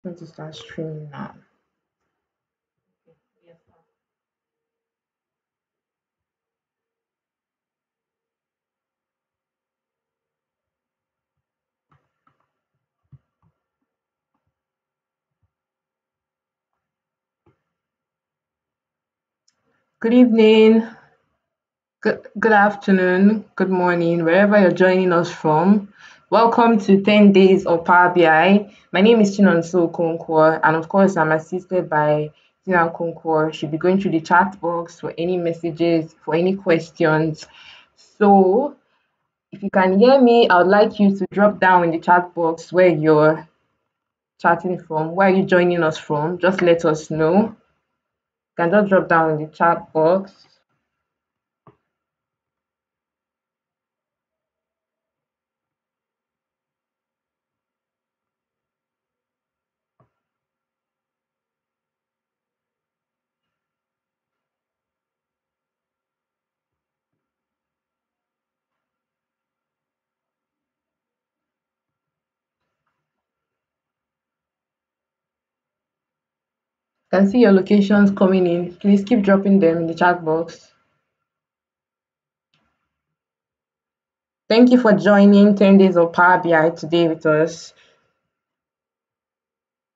Going to start streaming now. Good evening, good afternoon, good morning, wherever you're joining us from. Welcome to 10 Days of Power BI. My name is Chinonso Okonkwo, and of course, I'm assisted by Tina Okonkwo. She'll be going through the chat box for any messages, for any questions. So, if you can hear me, I would like you to drop down in the chat box where you're chatting from, where are you joining us from. Just let us know. You can just drop down in the chat box. Can see your locations coming in. Please keep dropping them in the chat box. Thank you for joining 10 Days of Power BI today with us.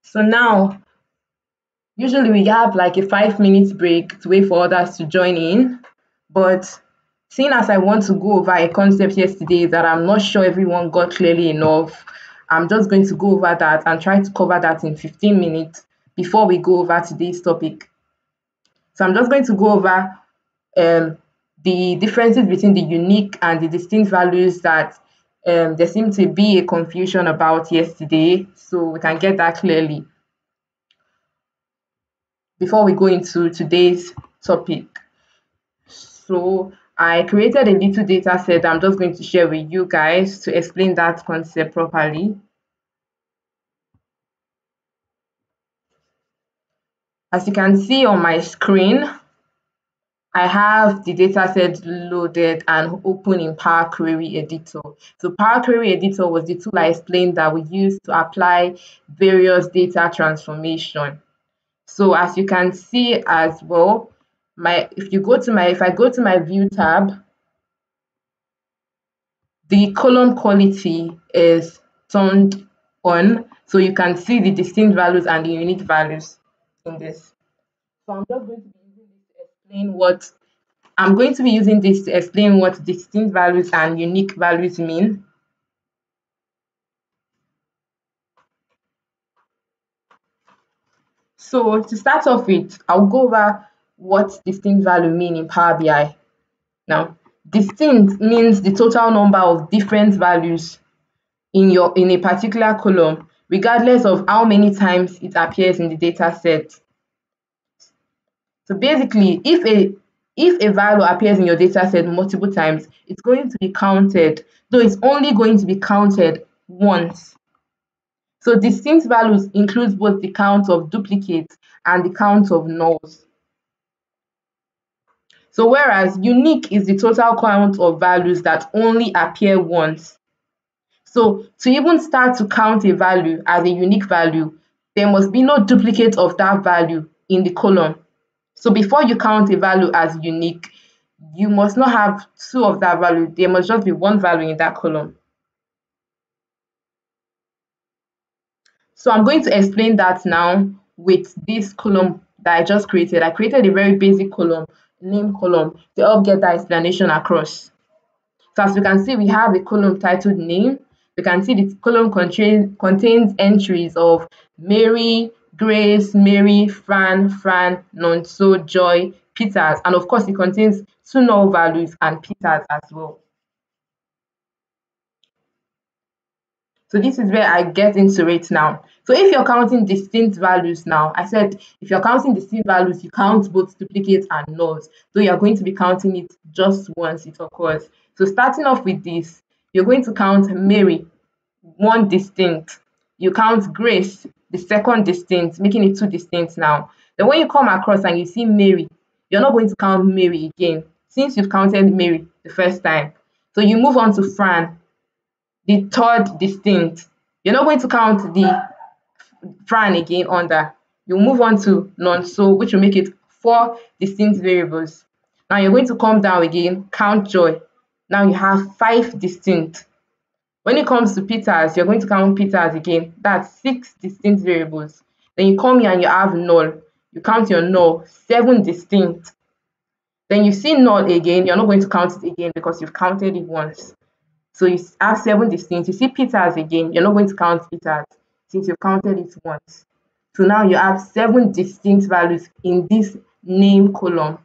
So now, usually we have like a 5 minute break to wait for others to join in. But seeing as I want to go over a concept yesterday that I'm not sure everyone got clearly enough, I'm just going to go over that and try to cover that in 15 minutes before we go over today's topic. So I'm just going to go over um, the differences between the unique and the distinct values that there seemed to be a confusion about yesterday, so we can get that clearly before we go into today's topic. So I created a little data set I'm just going to share with you guys to explain that concept properly. As you can see on my screen, I have the dataset loaded and open in Power Query Editor. So Power Query Editor was the tool I explained that we use to apply various data transformation. So as you can see as well, if I go to my view tab, the column quality is turned on, so you can see the distinct values and the unique values in this. So I'm going to be using this to explain what distinct values and unique values mean. So to start off with, I'll go over what distinct value mean in Power BI. Now, distinct means the total number of different values in a particular column, regardless of how many times it appears in the data set. So basically, if a value appears in your data set multiple times, it's going to be counted, though it's only going to be counted once. So distinct values includes both the count of duplicates and the count of nulls. So whereas unique is the total count of values that only appear once. So to even start to count a value as a unique value, there must be no duplicate of that value in the column. So before you count a value as unique, you must not have two of that value. There must just be one value in that column. So I'm going to explain that now with this column that I just created. I created a very basic column, name column, to help get that explanation across. So as you can see, we have a column titled name. You can see the column contains entries of Mary, Grace, Mary, Fran, Nonso, Joy, Peters, and of course it contains two null values and Peters as well. So this is where I get into it now. So if you're counting distinct values now, I said if you're counting distinct values, you count both duplicates and nulls. So you're going to be counting it just once it occurs. So starting off with this, you're going to count Mary, one distinct. You count Grace, the second distinct, making it two distinct now. Then when you come across and you see Mary, you're not going to count Mary again, since you've counted Mary the first time. So you move on to Fran, the third distinct. You're not going to count Fran again under. You move on to none, so which will make it 4 distinct variables. Now you're going to come down again, count Joy. Now you have 5 distinct. When it comes to Peters, you're going to count Peters again. That's 6 distinct variables. Then you come here and you have null. You count your null, 7 distinct. Then you see null again, you're not going to count it again because you've counted it once. So you have 7 distinct. You see Peters again, you're not going to count Peters since you've counted it once. So now you have 7 distinct values in this name column.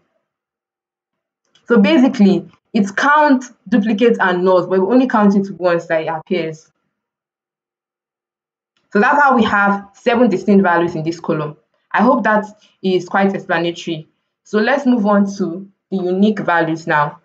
So basically, it counts duplicates and nulls, but we only count it once that it appears. So that's how we have 7 distinct values in this column. I hope that is quite explanatory. So let's move on to the unique values now.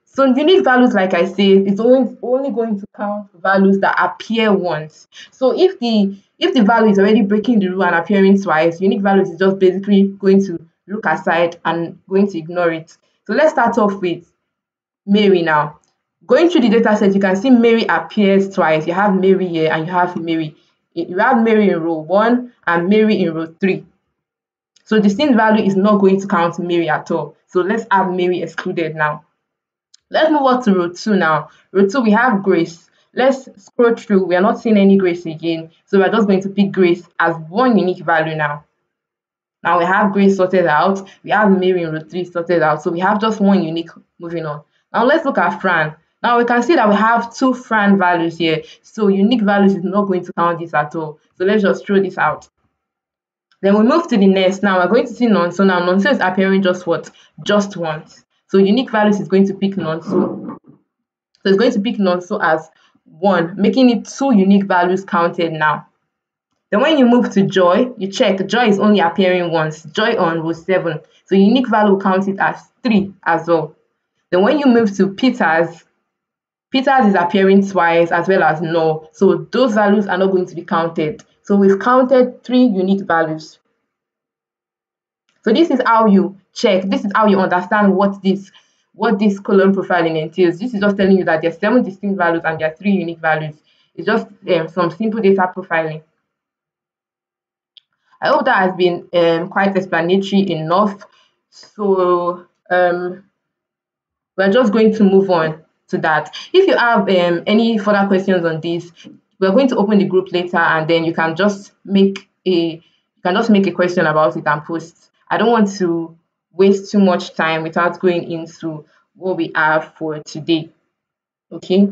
So unique values, like I said, it's only going to count values that appear once. So if the value is already breaking the rule and appearing twice, unique values is just basically going to look aside and going to ignore it. So let's start off with Mary now. Going through the data set, you can see Mary appears twice. You have Mary here and you have Mary. You have Mary in row 1 and Mary in row 3. So distinct value is not going to count Mary at all. So let's have Mary excluded now. Let's move on to row 2 now. Row 2, we have Grace. Let's scroll through. We are not seeing any Grace again. So we're just going to pick Grace as one unique value now. Now we have Grace sorted out. We have Mary in row 3 sorted out. So we have just one unique. Moving on. Now let's look at Fran. Now we can see that we have 2 Fran values here. So unique values is not going to count this at all. So let's just throw this out. Then we move to the next. Now we're going to see Nonso. Now Nonso is appearing just what? Just once. So unique values is going to pick Nonso. So it's going to pick Nonso as 1, making it 2 unique values counted now. Then when you move to Joy, you check Joy is only appearing once. Joy on row 7. So unique value will count it as 3 as well. Then when you move to Peters, Peters is appearing twice as well as null. So those values are not going to be counted. So we've counted 3 unique values. So this is how you check. This is how you understand what this column profiling entails. This is just telling you that there are 7 distinct values and there are 3 unique values. It's just some simple data profiling. I hope that has been quite explanatory enough. So we're just going to move on to that. If you have any further questions on this, we're going to open the group later, and then you can just make a question about it and post. I don't want to waste too much time without going into what we have for today. Okay.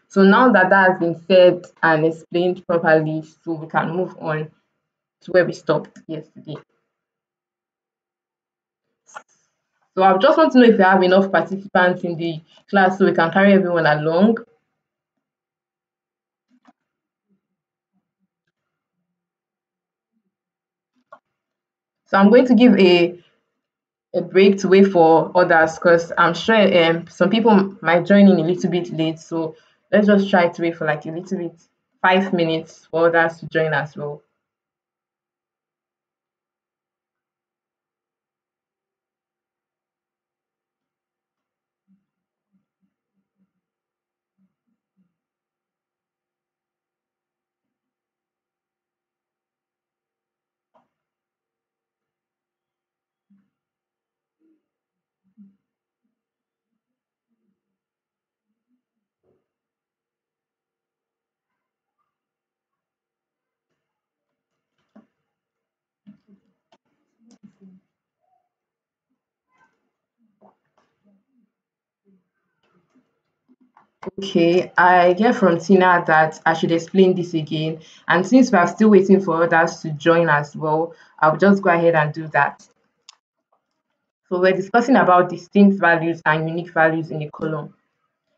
So now that has been said and explained properly, so we can move on to where we stopped yesterday. So I just want to know if you have enough participants in the class so we can carry everyone along. So I'm going to give a break to wait for others because I'm sure some people might join in a little bit late. So let's just try to wait for like a little bit, 5 minutes for others to join as well. Okay, I get from Tina that I should explain this again. And since we are still waiting for others to join as well, I'll just go ahead and do that. So we're discussing about distinct values and unique values in a column.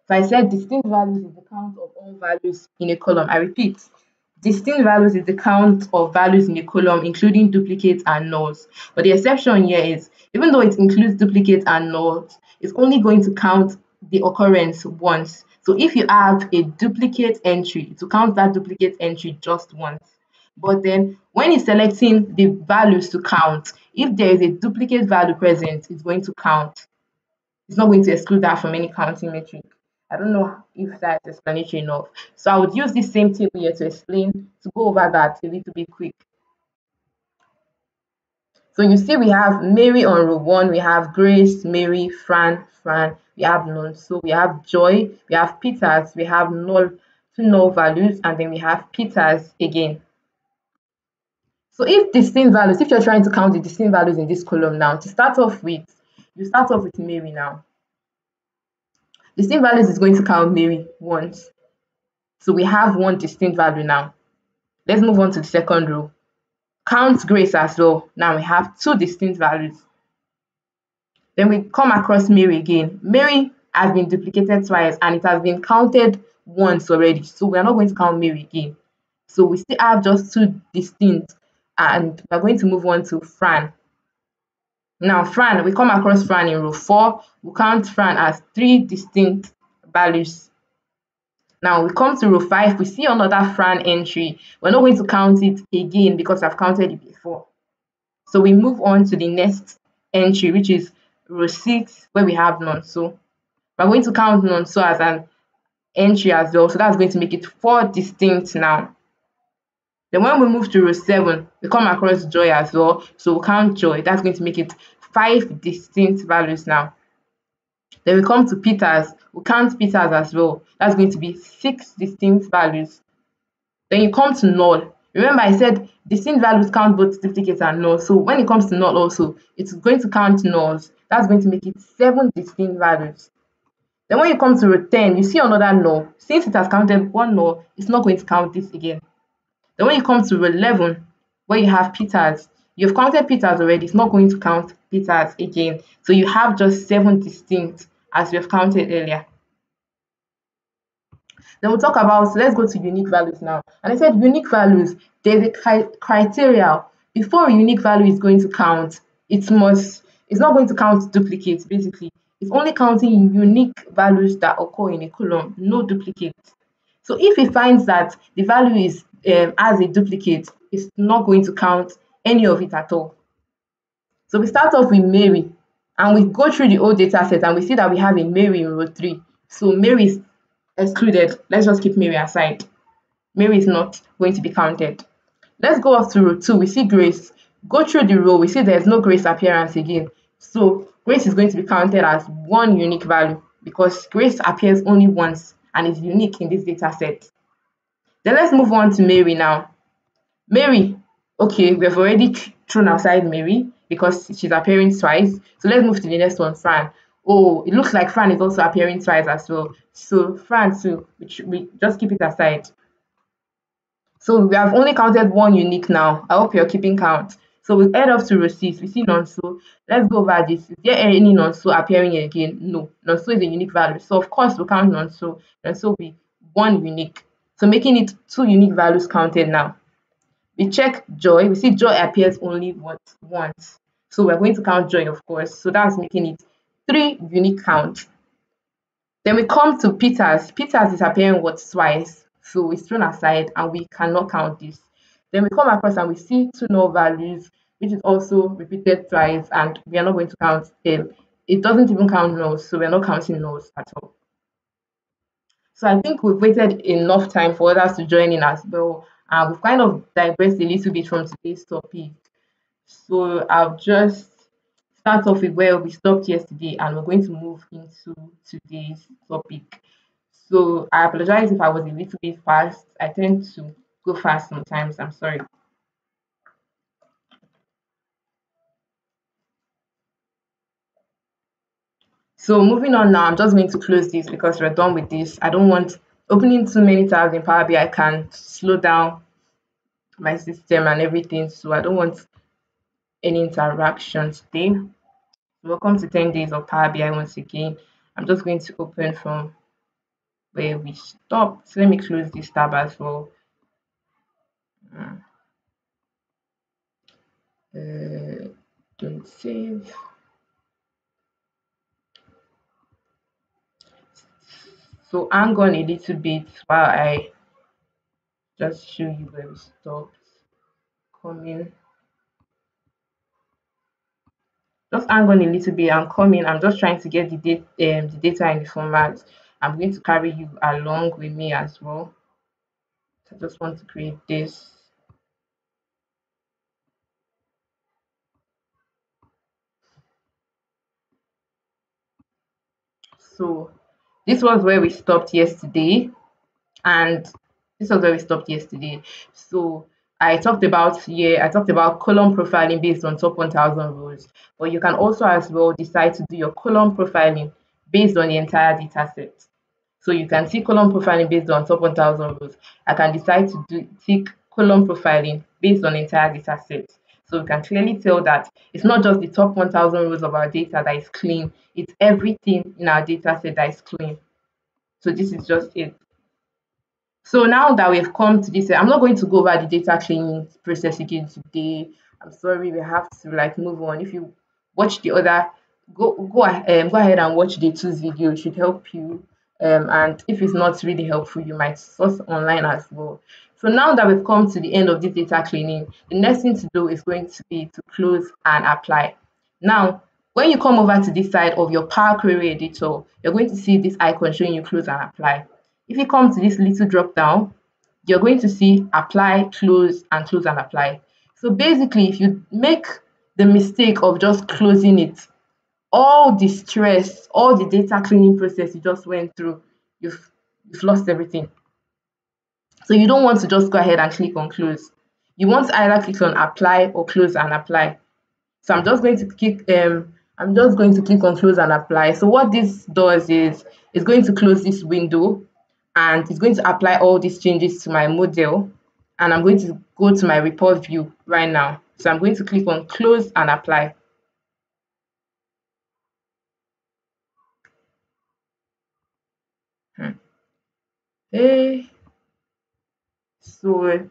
So I said distinct values is the count of all values in a column. I repeat, distinct values is the count of values in a column, including duplicates and nulls. But the exception here is, even though it includes duplicates and nulls, it's only going to count the occurrence once. So if you have a duplicate entry, it will count that duplicate entry just once. But then when it's selecting the values to count, if there is a duplicate value present, it's going to count. It's not going to exclude that from any counting metric. I don't know if that's explanatory enough. So I would use this same table here to explain, to go over that a little bit quick. So you see we have Mary on row one, we have Grace, Mary, Fran, we have Nonso, we have Joy, we have Peters, we have null, two null values, and then we have Peters again. So if distinct values, if you're trying to count the distinct values in this column now, to start off with, you start off with Mary now. Distinct values is going to count Mary once. So we have one distinct value now. Let's move on to the second row. Count Grace as well. Now we have two distinct values. Then we come across Mary again. Mary has been duplicated twice and it has been counted once already. So we are not going to count Mary again. So we still have just two distinct, and we're going to move on to Fran. Now Fran, we come across Fran in row 4. We count Fran as three distinct values. Now we come to row 5, we see another Fran entry. We're not going to count it again because I've counted it before. So we move on to the next entry, which is row 6, where we have Nonso. We're going to count Nonso as an entry as well. So that's going to make it 4 distinct now. Then when we move to row 7, we come across Joy as well. So we'll count Joy. That's going to make it 5 distinct values now. Then we come to Peters. We count Peters as well. That's going to be 6 distinct values. Then you come to null. Remember I said distinct values count both duplicates and null. So when it comes to null also, it's going to count nulls. That's going to make it 7 distinct values. Then when you come to row 10, you see another null. Since it has counted one null, it's not going to count this again. Then when you come to row 11, where you have Peters, you've counted Peters already. It's not going to count Peters again. So you have just 7 distinct as we have counted earlier. Then we'll talk about, let's go to unique values now. And I said unique values, there's a criteria. Before a unique value is going to count, it's not going to count duplicates, basically. It's only counting unique values that occur in a column, no duplicates. So if it finds that the value is as a duplicate, it's not going to count any of it at all. So we start off with Mary, and we go through the whole data set, and we see that we have a Mary in row 3. So Mary is excluded. Let's just keep Mary aside. Mary is not going to be counted. Let's go up to row 2. We see Grace. Go through the row. We see there's no Grace appearance again. So Grace is going to be counted as one unique value because Grace appears only once and is unique in this data set. Then let's move on to Mary now. Mary, okay, we have already thrown aside Mary because she's appearing twice. So let's move to the next one, Fran. Oh, it looks like Fran is also appearing twice as well. So Fran too, we just keep it aside. So we have only counted one unique now. I hope you're keeping count. So we head up to row 6. We see Nonso. Let's go over this. Is there any Nonso appearing again? No. Nonso is a unique value. So of course we count Nonso. Nonso will be one unique. So making it 2 unique values counted now. We check Joy. We see Joy appears only once. So we're going to count Joy, of course. So that's making it 3 unique count. Then we come to Peters. Peters is appearing twice. So it's thrown aside and we cannot count this. Then we come across and we see 2 null values, which is also repeated twice, and we are not going to count them. It doesn't even count nulls, so we're not counting nulls at all. So I think we've waited enough time for others to join in as well. We've kind of digressed a little bit from today's topic. So I'll just start off with where we stopped yesterday and we're going to move into today's topic. So I apologize if I was a little bit fast. I tend to go fast sometimes. I'm sorry. So moving on now, I'm just going to close this because we're done with this. I don't want opening too many tabs in Power BI can slow down my system and everything. So I don't want any interactions today. Welcome to 10 days of Power BI once again. I'm just going to open from where we stopped. So let me close this tab as well. Don't save. So hang on a little bit while I just show you where we stopped. Coming. Just hang on a little bit. I'm coming. I'm just trying to get the data in the format. I'm going to carry you along with me as well. So I just want to create this. So this was where we stopped yesterday, and this was where we stopped yesterday. So I talked about column profiling based on top 1000 rows, but you can also as well decide to do your column profiling based on the entire data set. So you can see column profiling based on top 1000 rows. I can decide to take column profiling based on entire data set. So we can clearly tell that it's not just the top 1000 rows of our data that is clean, it's everything in our data set that is clean. So this is just it. So now that we've come to this, I'm not going to go over the data cleaning process again today. I'm sorry, we have to like move on. If you watch the other, go ahead and watch day two's video. It should help you. And if it's not really helpful, you might source online as well. So now that we've come to the end of this data cleaning, the next thing to do is going to be to close and apply. Now, when you come over to this side of your Power Query editor, you're going to see this icon showing you close and apply. If you come to this little drop down, you're going to see apply, close and apply. So basically, if you make the mistake of just closing it, all the stress, all the data cleaning process you just went through, you've lost everything. So you don't want to just go ahead and click on close. You want to either click on apply or close and apply. So I'm just going to click on close and apply. So what this does is it's going to close this window and it's going to apply all these changes to my model. And I'm going to go to my report view right now. So I'm going to click on close and apply. Okay. So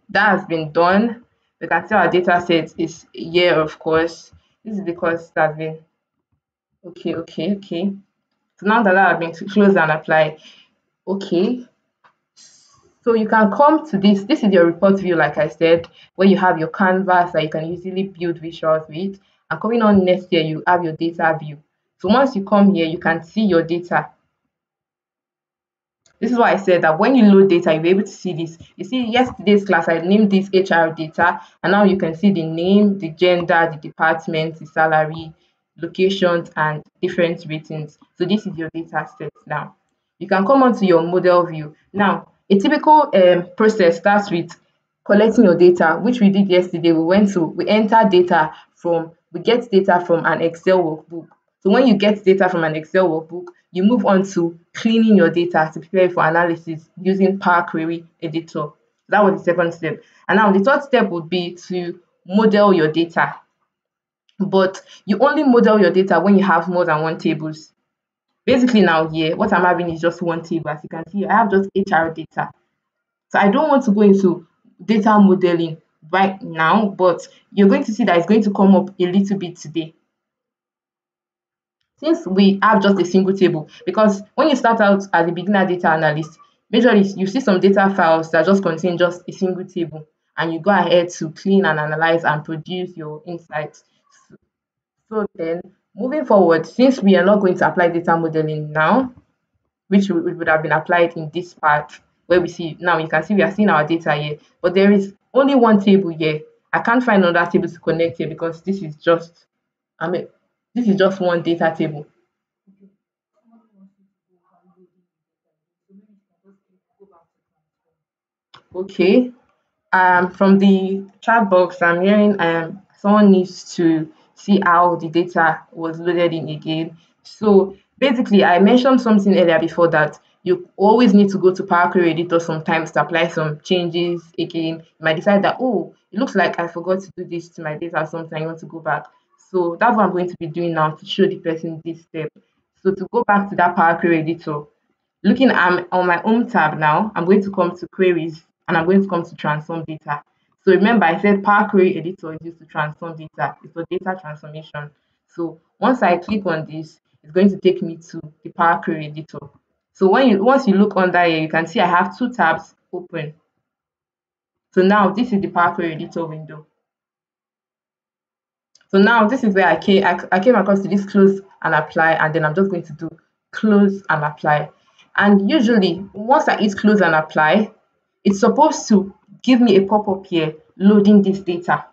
that has been done. We can see our data set is here, of course. This is because it has been okay. So now that has been closed and apply. Okay. So you can come to this. This is your report view, like I said, where you have your canvas that you can easily build visuals with. And coming on next here, you have your data view. So once you come here, you can see your data. This is why I said that when you load data, you'll be able to see this. You see, yesterday's class, I named this HR data, and now you can see the name, the gender, the department, the salary, locations, and different ratings. So this is your data set now. You can come onto your model view. Now, a typical process starts with collecting your data, which we did yesterday. We enter data we get data from an Excel workbook. So when you get data from an Excel workbook, you move on to cleaning your data to prepare for analysis using Power Query Editor. That was the second step. And now the third step would be to model your data. But you only model your data when you have more than one tables. Basically now here, what I'm having is just one table. As you can see, I have just HR data. So I don't want to go into data modeling right now, but you're going to see that it's going to come up a little bit today. Since we have just a single table, because when you start out as a beginner data analyst, majorly you see some data files that just contain just a single table, and you go ahead to clean and analyze and produce your insights. So then, moving forward, since we are not going to apply data modeling now, which would have been applied in this part where we see now, you can see we are seeing our data here, but there is only one table here. I can't find another table to connect here because this is just one data table. Okay. From the chat box, I'm hearing someone needs to see how the data was loaded in again. So basically, I mentioned something earlier before that you always need to go to Power Query Editor sometimes to apply some changes again. You might decide that, oh, it looks like I forgot to do this to my data or something. I want to go back. So that's what I'm going to be doing now to show the person this step. So to go back to that Power Query Editor, looking on my home tab now, I'm going to come to queries and I'm going to come to transform data. So remember, I said Power Query Editor is used to transform data. It's for data transformation. So once I click on this, it's going to take me to the Power Query Editor. So once you look under here, you can see I have two tabs open. So now this is the Power Query Editor window. So now this is where I came across to this close and apply, and then I'm just going to do close and apply. And usually, once I hit close and apply, it's supposed to give me a pop-up here loading this data.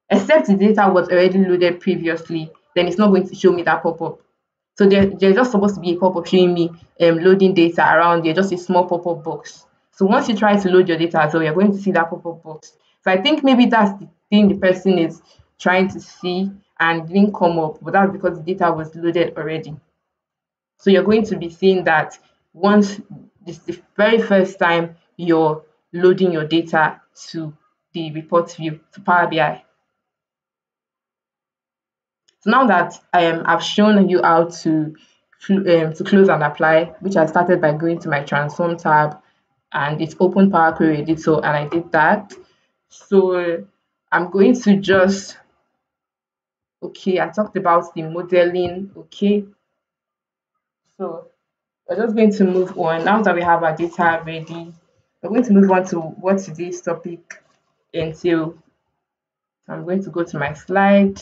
Except the data was already loaded previously, then it's not going to show me that pop-up. So there's just supposed to be a pop-up showing me loading data around there, just a small pop-up box. So once you try to load your data as well, you're going to see that pop-up box. So I think maybe that's the thing the person is trying to see and didn't come up, but that's because the data was loaded already. So you're going to be seeing that once this is the very first time you're loading your data to the report view, to Power BI. So now that I've shown you how to close and apply, which I started by going to my transform tab and it's open Power Query Editor, and I did that. So I'm going to just, okay, I talked about the modeling, okay. So we're just going to move on. Now that we have our data ready, we're going to move on to what today's topic entails. So I'm going to go to my slide.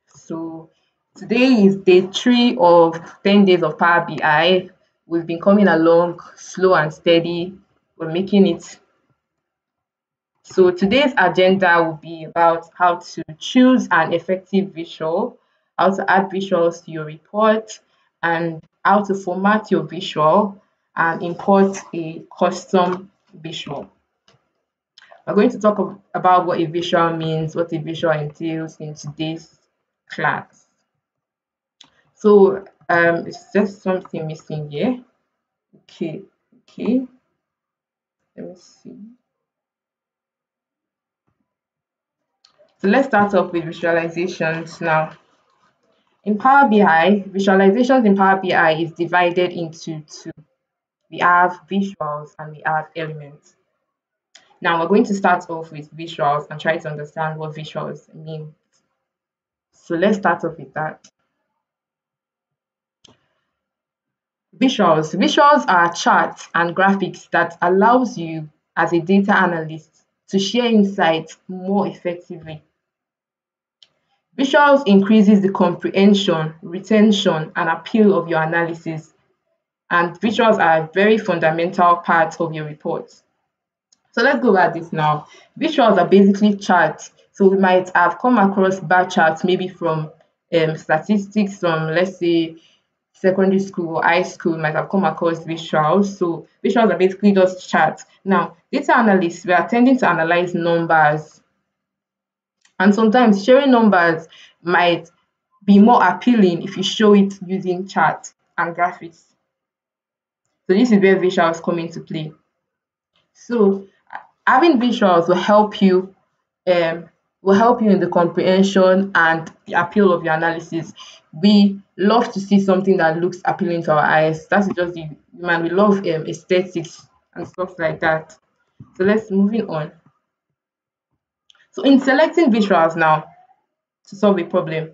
So today is day 3 of 10 days of Power BI. We've been coming along slow and steady. We're making it. So today's agenda will be about how to choose an effective visual, how to add visuals to your report, and how to format your visual and import a custom visual. We're going to talk about what a visual means, what a visual entails in today's class. So it's just something missing here. Okay. Let me see. So let's start off with visualizations now. In Power BI, visualizations in Power BI is divided into two. We have visuals and we have elements. Now we're going to start off with visuals and try to understand what visuals mean. So let's start off with that. Visuals are charts and graphics that allows you as a data analyst to share insights more effectively. Visuals increases the comprehension, retention, and appeal of your analysis, and visuals are a very fundamental part of your report. So let's go over this now. Visuals are basically charts. So we might have come across bar charts maybe from statistics from, let's say, secondary school or high school, might have come across visuals. So visuals are basically just charts. Now, data analysts, we are tending to analyze numbers. And sometimes sharing numbers might be more appealing if you show it using charts and graphics. So this is where visuals come into play. So having visuals will help you in the comprehension and the appeal of your analysis. We love to see something that looks appealing to our eyes. That's just the human. We love aesthetics and stuff like that. So let's moving on. So in selecting visuals now to solve a problem,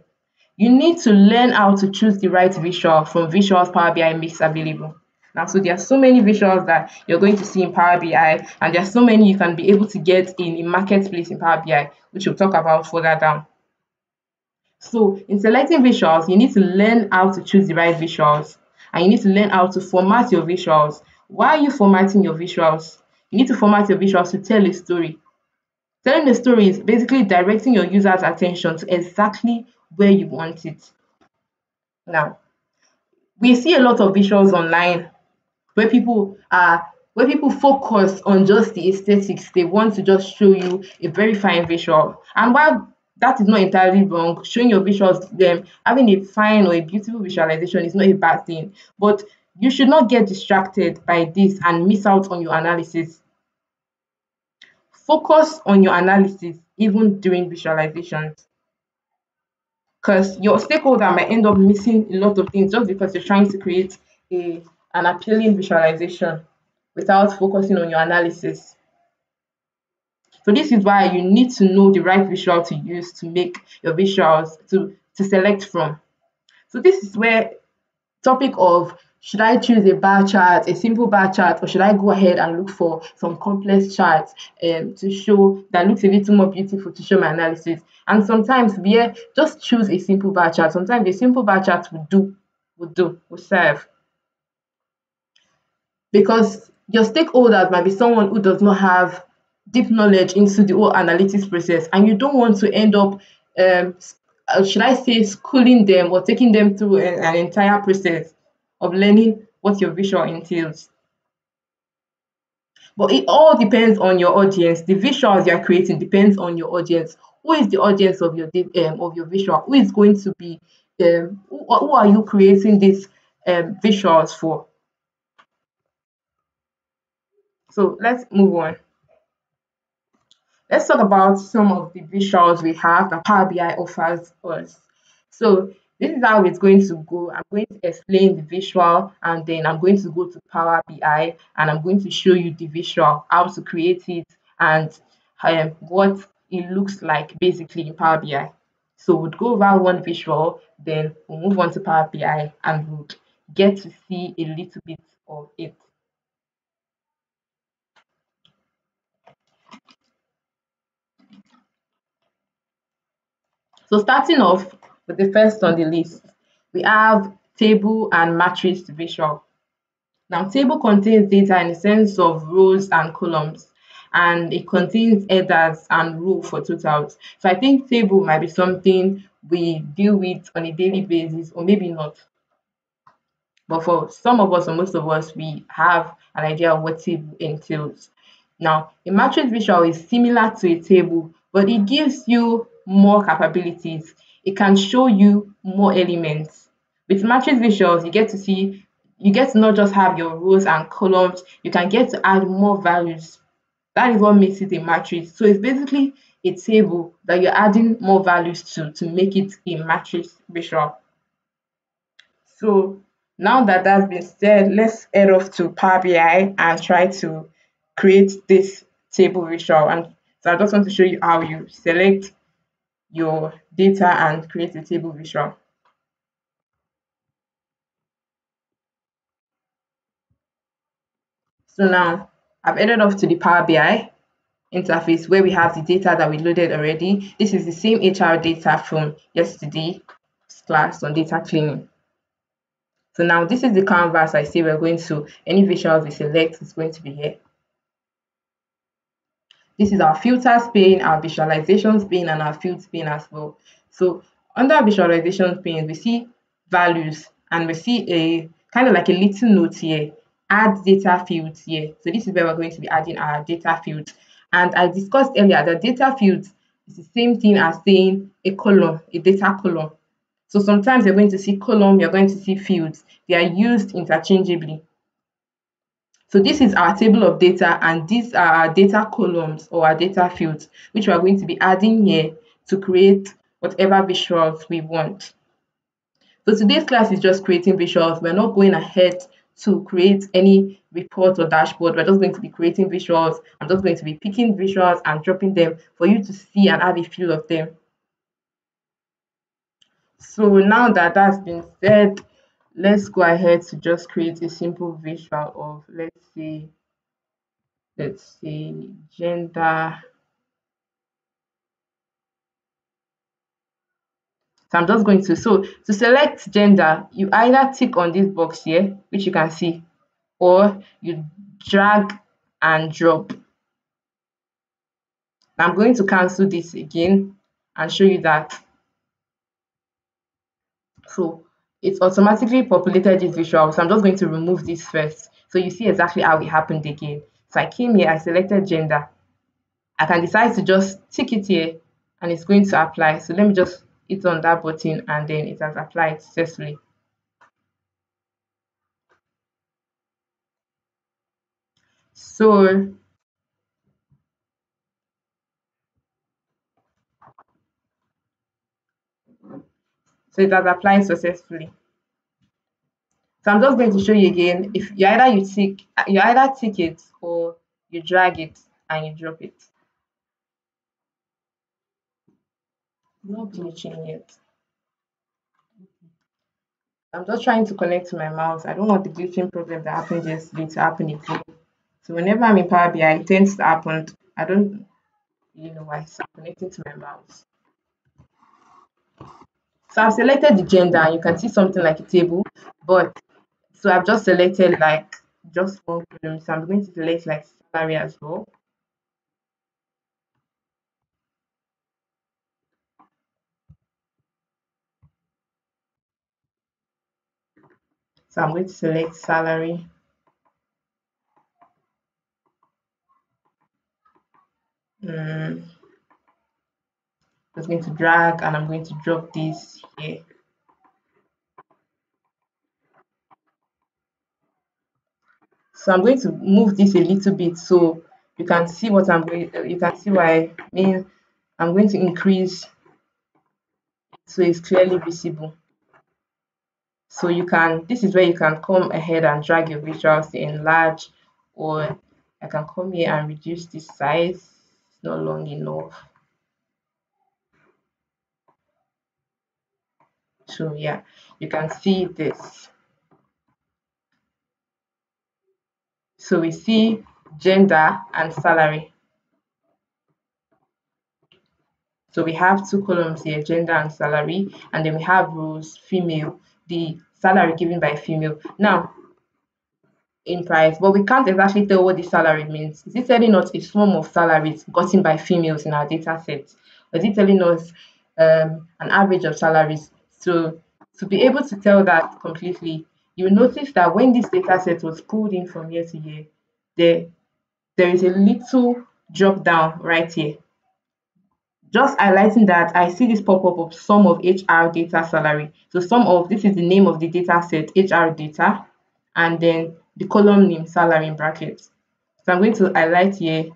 you need to learn how to choose the right visual from visuals Power BI makes available. Now, so there are so many visuals that you're going to see in Power BI, and there are so many you can be able to get in a marketplace in Power BI, which we'll talk about further down. So in selecting visuals, you need to learn how to choose the right visuals, and you need to learn how to format your visuals. Why are you formatting your visuals? You need to format your visuals to tell a story. Telling a story is basically directing your user's attention to exactly where you want it. Now, we see a lot of visuals online where people focus on just the aesthetics. They want to just show you a very fine visual. And while that is not entirely wrong, showing your visuals, them having a fine or a beautiful visualization is not a bad thing. But you should not get distracted by this and miss out on your analysis. Focus on your analysis even during visualizations, because your stakeholder might end up missing a lot of things just because you're trying to create an appealing visualization without focusing on your analysis. So this is why you need to know the right visual to use to make your visuals to select from. So this is where topic of should I choose a bar chart, a simple bar chart, or should I go ahead and look for some complex charts to show that looks a little more beautiful to show my analysis? And sometimes just choose a simple bar chart. Sometimes a simple bar chart will serve, because your stakeholders might be someone who does not have deep knowledge into the whole analytics process, and you don't want to end up should I say schooling them or taking them through an entire process of learning what your visual entails. But it all depends on your audience. The visuals you are creating depends on your audience. Who is the audience of your visual? Who is going to be who are you creating these visuals for? So let's move on. Let's talk about some of the visuals we have that Power BI offers us. So this is how it's going to go. I'm going to explain the visual, and then I'm going to go to Power BI and I'm going to show you the visual, how to create it, and what it looks like basically in Power BI. So we'll go over one visual, then we'll move on to Power BI and we'll get to see a little bit of it. So starting off with the first on the list, we have table and matrix visual. Now, table contains data in the sense of rows and columns, and it contains headers and row for totals. So I think table might be something we deal with on a daily basis, or maybe not. But for some of us, or most of us, we have an idea of what table entails. Now, a matrix visual is similar to a table, but it gives you more capabilities. It can show you more elements. With matrix visuals, you get to not just have your rows and columns, you can get to add more values. That is what makes it a matrix. So it's basically a table that you're adding more values to make it a matrix visual. So now that that's been said, let's head off to Power BI and try to create this table visual. And so I just want to show you how you select your data and create a table visual. So now I've headed off to the Power BI interface where we have the data that we loaded already. This is the same HR data from yesterday's class on data cleaning. So now this is the canvas I say we're going to, any visuals we select is going to be here. This is our filters pane, our visualizations pane, and our fields pane as well. So under visualizations pane, we see values, and we see a kind of like a little note here, add data fields here. So this is where we're going to be adding our data fields. And I discussed earlier that data fields is the same thing as saying a column, a data column. So sometimes you're going to see column, you're going to see fields. They are used interchangeably. So this is our table of data, and these are our data columns or our data fields, which we are going to be adding here to create whatever visuals we want. So today's class is just creating visuals. We're not going ahead to create any report or dashboard. We're just going to be creating visuals. I'm just going to be picking visuals and dropping them for you to see and have a feel of them. So now that that's been said, let's go ahead to just create a simple visual of, let's say gender. So I'm just going to select gender, you either tick on this box here, which you can see, or you drag and drop. I'm going to cancel this again and show you that. So it's automatically populated this visual. So I'm just going to remove this first. So you see exactly how it happened again. So I came here, I selected gender. I can decide to just tick it here and it's going to apply. So let me just hit on that button and then it has applied successfully. So it has applied successfully. So I'm just going to show you again. If you either tick it or you drag it and you drop it. Not glitching yet. I'm just trying to connect to my mouse. I don't want the glitching problem that happened yesterday to happen again. So whenever I'm in Power BI, it tends to happen. I don't really know why. So I'm connecting to my mouse. So I've selected the gender, and you can see something like a table, but so I've just selected like just one column. So I'm going to select like salary as well. So I'm going to select salary. Mm, just going to drag and I'm going to drop this here. So I'm going to move this a little bit so you can see what I'm going. You can see why I mean I'm going to increase so it's clearly visible. So you can. This is where you can come ahead and drag your visuals to enlarge, or I can come here and reduce this size. It's not long enough. So yeah, you can see this. So we see gender and salary. So we have two columns here, gender and salary, and then we have rows, female, the salary given by female. Now, in price, but we can't exactly tell what the salary means. Is it telling us a sum of salaries gotten by females in our data set? Or is it telling us an average of salaries? So to be able to tell that completely, you notice that when this data set was pulled in from year to year, there, there is a little drop down right here. Just highlighting that I see this pop up of sum of HR data salary. So sum of this is the name of the data set, HR data, and then the column name salary in brackets. So I'm going to highlight here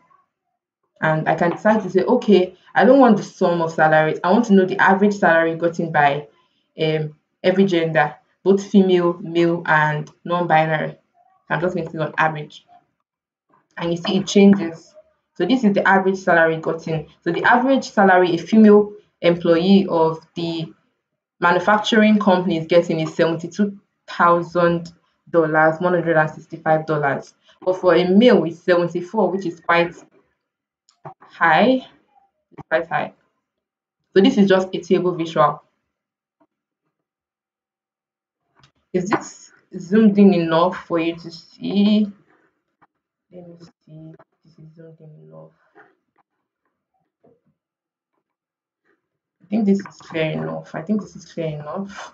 and I can decide to say, okay, I don't want the sum of salaries. I want to know the average salary gotten by every gender, both female, male, and non-binary. I'm just going to click on average. And you see it changes. So this is the average salary gotten. So the average salary a female employee of the manufacturing company is getting is $72,000, $165. But for a male, it's 74, which is quite high. It's quite high. So this is just a table visual. Is this zoomed in enough for you to see? Let me see. This is zoomed in enough. I think this is clear enough. I think this is clear enough.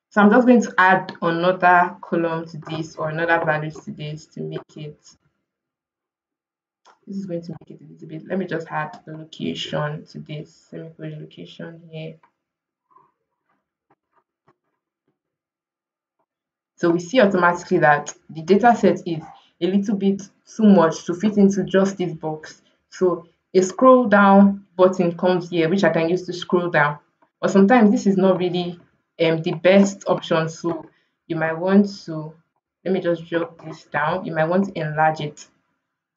So I'm just going to add another column to this or another values to this to make it. This is going to make it a little bit. Let me just add the location to this. Let me put the location here. So we see automatically that the data set is a little bit too much to fit into just this box. So a scroll down button comes here, which I can use to scroll down. But sometimes this is not really the best option. So you might want to, let me just drop this down. You might want to enlarge it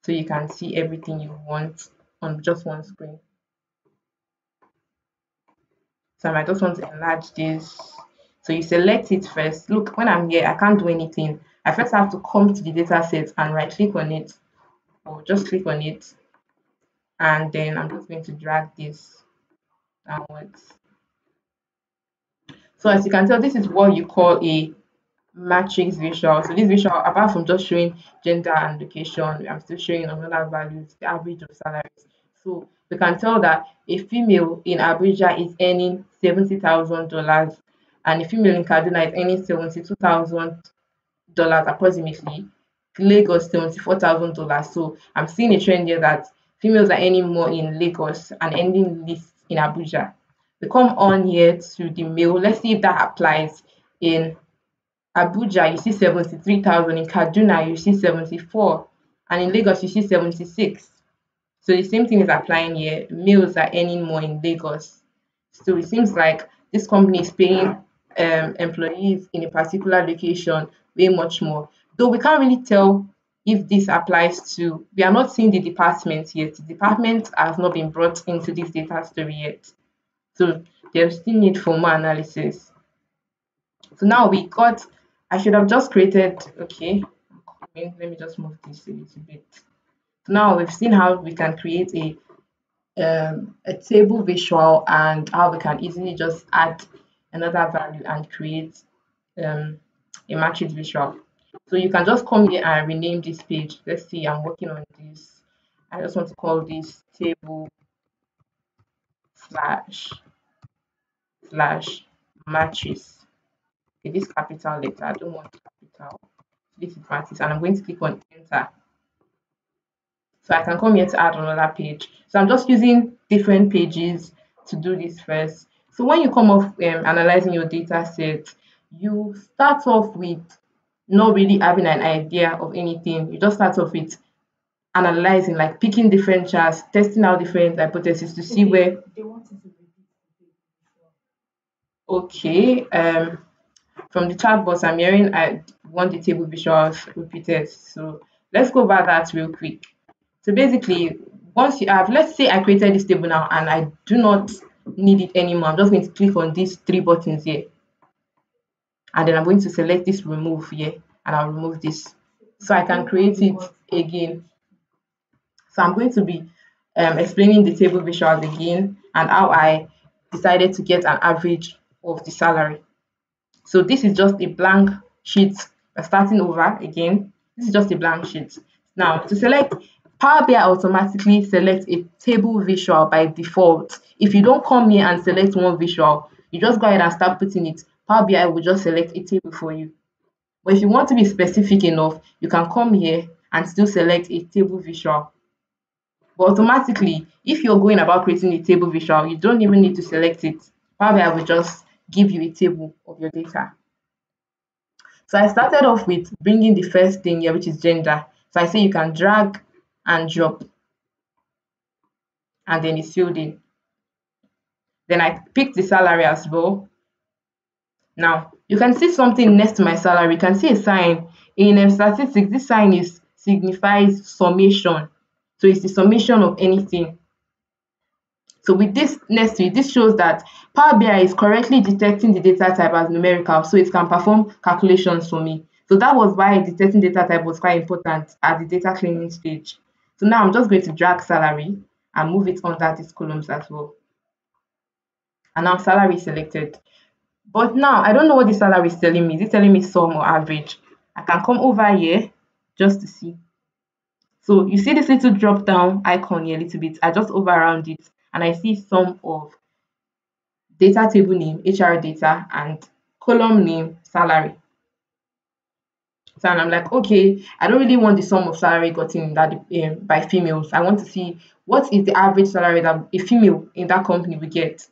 so you can see everything you want on just one screen. So I might just want to enlarge this. So you select it first. Look, when I'm here, I can't do anything. I first have to come to the data set and right click on it or just click on it. And then I'm just going to drag this downwards. So as you can tell, this is what you call a matrix visual. So this visual, apart from just showing gender and location, I'm still showing another values, the average of salaries. So we can tell that a female in Abuja is earning $70,000 and a female in Kaduna is earning $72,000 approximately. Lagos $74,000. So I'm seeing a trend here that females are earning more in Lagos and earning less in Abuja. We come on here to the male. Let's see if that applies in Abuja. You see 73,000. In Kaduna, you see 74, and in Lagos, you see 76. So the same thing is applying here. Males are earning more in Lagos. So it seems like this company is paying employees in a particular location way much more. Though we can't really tell if this applies to, we are not seeing the department yet. The department has not been brought into this data story yet. So there's still need for more analysis. So now we got, I should have just created, okay, let me just move this a little bit. So now we've seen how we can create a table visual and how we can easily just add another value and create um, a matrix visual. So you can just come here and rename this page. Let's see, I'm working on this. I just want to call this table slash slash matrix. Okay, this capital letter, I don't want capital. This is matrix, and I'm going to click on enter. So I can come here to add another page. So I'm just using different pages to do this first. So when you come off analyzing your data set, you start off with not really having an idea of anything. You just start off with analyzing, like picking different charts, testing out different hypotheses to see where. They wanted to repeat the Okay, from the chat box, I'm hearing I want the table visuals repeated. So let's go over that real quick. So basically, once you have, let's say I created this table now and I do not need it anymore. I'm just going to click on these three buttons here. And then I'm going to select this remove here and I'll remove this. So I can create it again. So I'm going to be explaining the table visuals again and how I decided to get an average of the salary. So this is just a blank sheet. We're starting over again. This is just a blank sheet. Now to select, Power BI automatically selects a table visual by default. If you don't come here and select one visual, you just go ahead and start putting it. Power BI will just select a table for you. But if you want to be specific enough, you can come here and still select a table visual. But automatically, if you're going about creating a table visual, you don't even need to select it. Power BI will just give you a table of your data. So I started off with bringing the first thing here, which is gender. So I say you can drag and drop, and then it's filled in. Then I picked the salary as well. Now you can see something next to my salary. You can see a sign in statistics. This sign is signifies summation. So it's the summation of anything. So with this next to it, this shows that Power BI is correctly detecting the data type as numerical, so it can perform calculations for me. So that was why detecting data type was quite important at the data cleaning stage. So now I'm just going to drag salary and move it under these columns as well. And now salary is selected. But now I don't know what the salary is telling me. Is it telling me sum or average? I can come over here just to see. So you see this little drop down icon here a little bit. I just over around it and I see sum of data table name, HR data, and column name, salary. So and I'm like, okay, I don't really want the sum of salary gotten that by females. I want to see what is the average salary that a female in that company will get.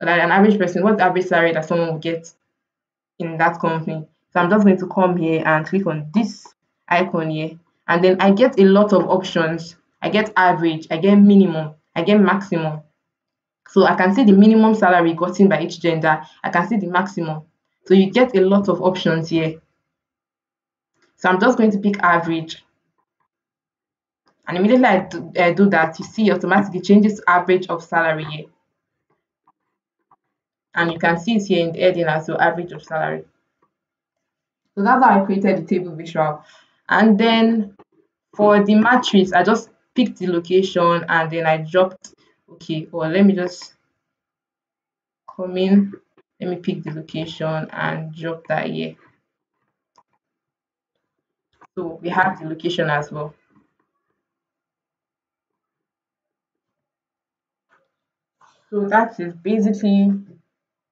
Like an average person, what's the average salary that someone will get in that company? So I'm just going to come here and click on this icon here. And then I get a lot of options. I get average, I get minimum, I get maximum. So I can see the minimum salary gotten by each gender. I can see the maximum. So you get a lot of options here. So I'm just going to pick average. And immediately I do that, you see automatically changes to average of salary here. And you can see it here in the heading as well, average of salary. So that's how I created the table visual. And then for the matrix, I just picked the location and then I dropped, okay, or let me just come in, let me pick the location and drop that here. So we have the location as well. So that is basically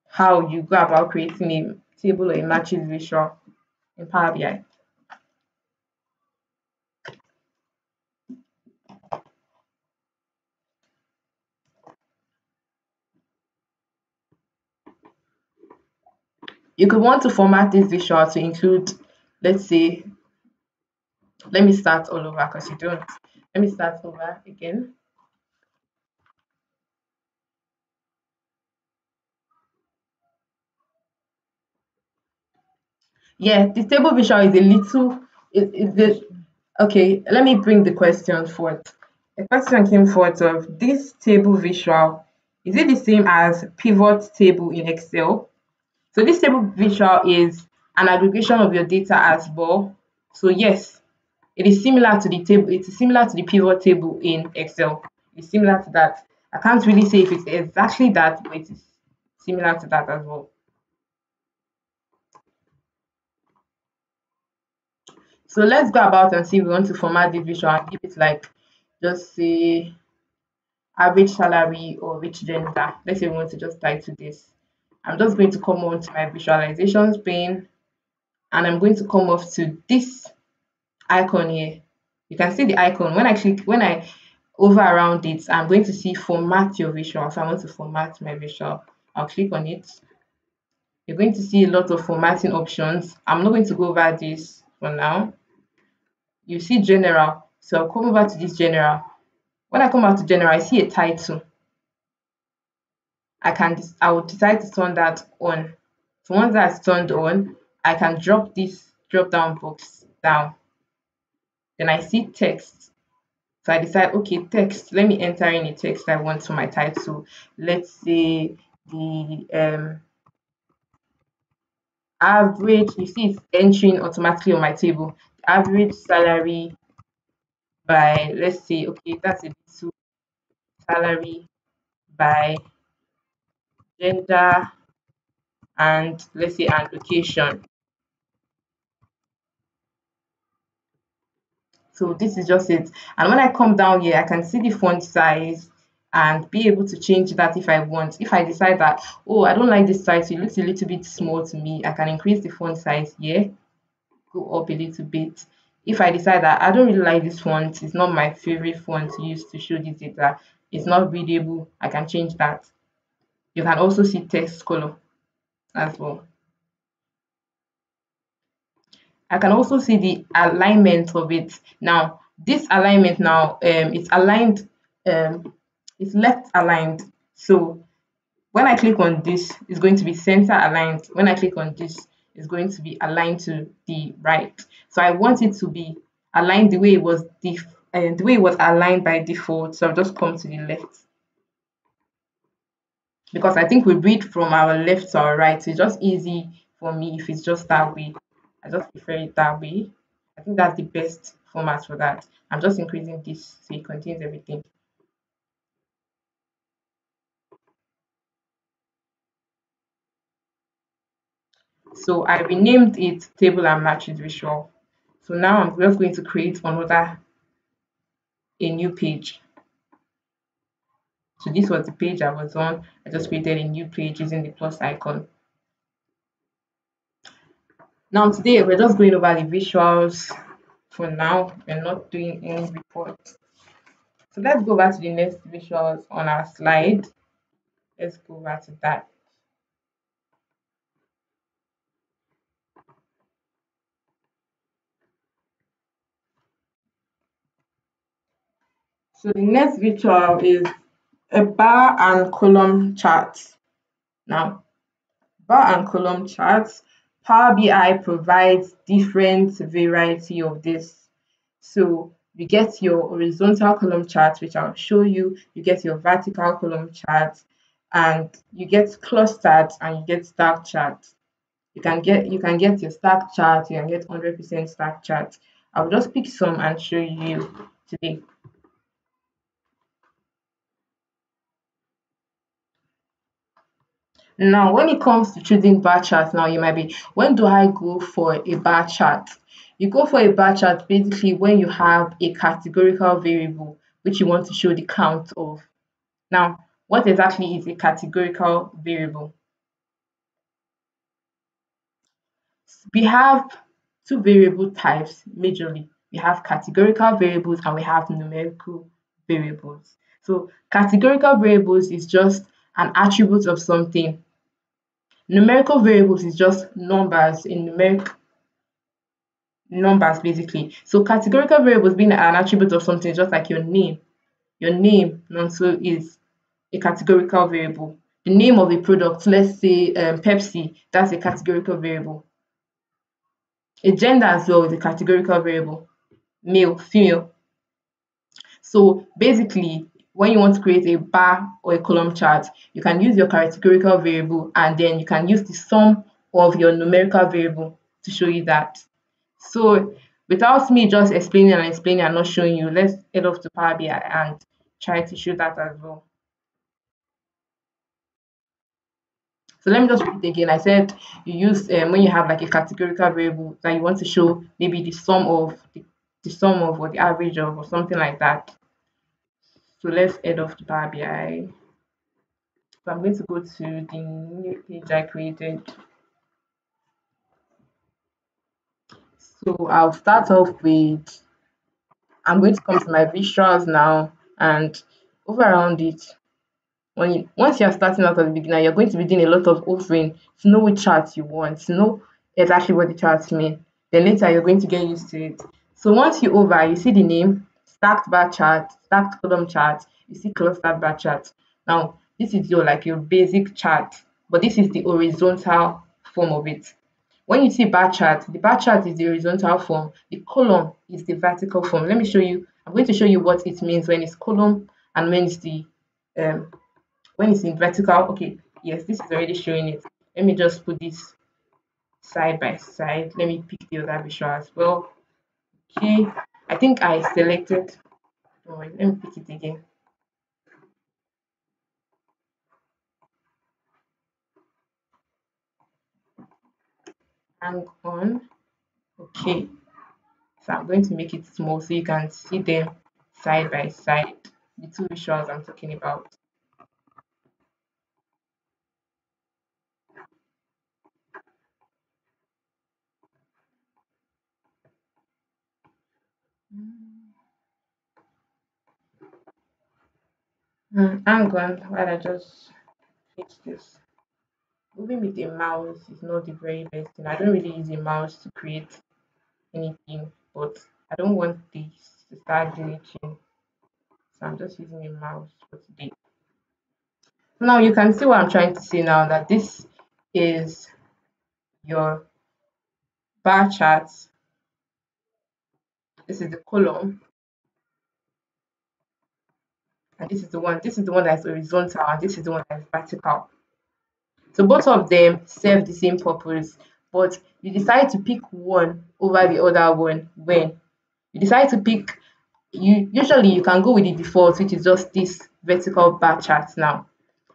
how you go about creating a table or a matrix visual in Power BI. You could want to format this visual to include, let's say, let me start all over because you don't. Let me start over again. Yeah, the table visual is a little, okay, let me bring the question forth. A question came forth of this table visual. Is it the same as pivot table in Excel? So this table visual is an aggregation of your data as well. So yes, it is similar to the table. It is similar to the pivot table in Excel. It's similar to that. I can't really say if it's exactly that, but it is similar to that as well. So let's go about and see if we want to format this visual and give it like, just say average salary or rich gender. Let's say we want to just title this. I'm just going to come on to my visualizations pane, and I'm going to come off to this icon here. You can see the icon. When I hover around it, I'm going to see format your visual. So I want to format my visual. I'll click on it. You're going to see a lot of formatting options. I'm not going to go over this for now. You see general. So I'll come over to this general. When I come out to general, I see a title. I will decide to turn that on. So once that's turned on, I can drop this drop down box down. Then I see text. So I decide, okay, text. Let me enter in a text I want for my title. Let's say the average. You see, it's entering automatically on my table. Average salary by, let's say, okay, that's a bit salary by gender and let's say and location. So this is just it. And when I come down here, I can see the font size and be able to change that if I want. If I decide that, oh, I don't like this size, it looks a little bit small to me, I can increase the font size here, go up a little bit. If I decide that I don't really like this font, it's not my favorite font used to show this data, it's not readable, I can change that. You can also see text color as well. I can also see the alignment of it. Now, this alignment now, it's aligned, it's left aligned. So when I click on this, it's going to be center aligned. When I click on this, it's going to be aligned to the right. So I want it to be aligned the way it was the way it was aligned by default. So I'll just come to the left. Because I think we read from our left to our right. So it's just easy for me if it's just that way. I just prefer it that way. I think that's the best format for that. I'm just increasing this so it contains everything. So I renamed it table and matches visual. So now I'm just going to create a new page. So this was the page I was on. I just created a new page using the plus icon. Now today we're just going over the visuals for now. We're not doing any reports. So let's go back to the next visuals on our slide. Let's go back to that. So the next visual is a bar and column chart. Now, bar and column charts, Power BI provides different variety of this. So you get your horizontal column chart, which I'll show you. You get your vertical column chart, and you get clustered and you get stack chart. You can get your stack chart. You can get 100% stack chart. I'll just pick some and show you today. Now, when it comes to choosing bar chart, now you might be, when do I go for a bar chart? You go for a bar chart basically when you have a categorical variable which you want to show the count of. Now, what exactly is a categorical variable? We have two variable types majorly. We have categorical variables and we have numerical variables. So categorical variables is just an attribute of something. Numerical variables is just numbers in numeric numbers basically. So categorical variables being an attribute of something just like your name. Your name also is a categorical variable. The name of a product, let's say Pepsi, that's a categorical variable. A gender as well is a categorical variable. Male, female. So basically, when you want to create a bar or a column chart, you can use your categorical variable and then you can use the sum of your numerical variable to show you that. So without me just explaining and explaining and not showing you, let's head off to Power BI and try to show that as well. So let me just repeat again. I said you use when you have like a categorical variable that you want to show maybe the sum of or the average of or something like that. So let's head off to Power BI. So I'm going to go to the new page I created. So I'll start off with, I'm going to come to my visuals now, and over around it, once you're starting out at the beginner, you're going to be doing a lot of hovering to know which chart you want, to know exactly what the charts mean. Then later you're going to get used to it. So once you over, you see the name, stacked bar chart, stacked column chart, you see clustered bar chart. Now this is your basic chart, but this is the horizontal form of it. When you see bar chart, the bar chart is the horizontal form, the column is the vertical form. Let me show you. I'm going to show you what it means when it's column and when it's in vertical. Okay, yes, this is already showing it. Let me just put this side by side. Let me pick the other visual as well. Okay, I think I selected. Oh, wait, let me pick it again. Hang on. Okay, so I'm going to make it small so you can see them side by side, the two visuals I'm talking about. Hang on while I just fix this. Moving with a mouse is not the very best thing. I don't really use a mouse to create anything, but I don't want this to start glitching. So I'm just using a mouse for today. Now you can see what I'm trying to say now, that this is your bar chart. This is the column, and this is the one that's horizontal, and this is the one that's vertical. So both of them serve the same purpose, but you decide to pick one over the other one when you decide to pick. Usually you can go with the default, which is just this vertical bar chart now.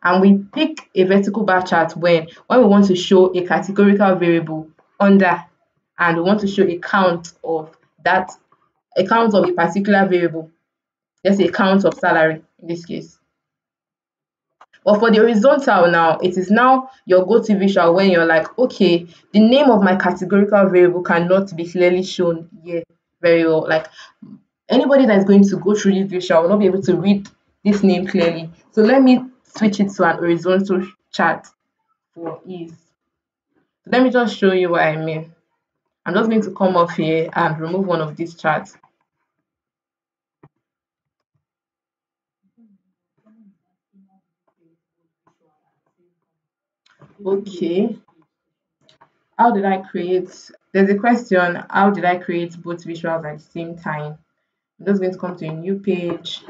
And we pick a vertical bar chart when we want to show a categorical variable under, and we want to show a count of a particular variable. Let's say a count of salary in this case. But for the horizontal now, it is now your go-to visual when you're like, okay, the name of my categorical variable cannot be clearly shown here very well. Like anybody that's going to go through this visual will not be able to read this name clearly. So let me switch it to an horizontal chart for ease. So let me just show you what I mean. I'm just going to come up here and remove one of these charts. Okay. How did I create? There's a question. How did I create both visuals at the same time? I'm just going to come to a new page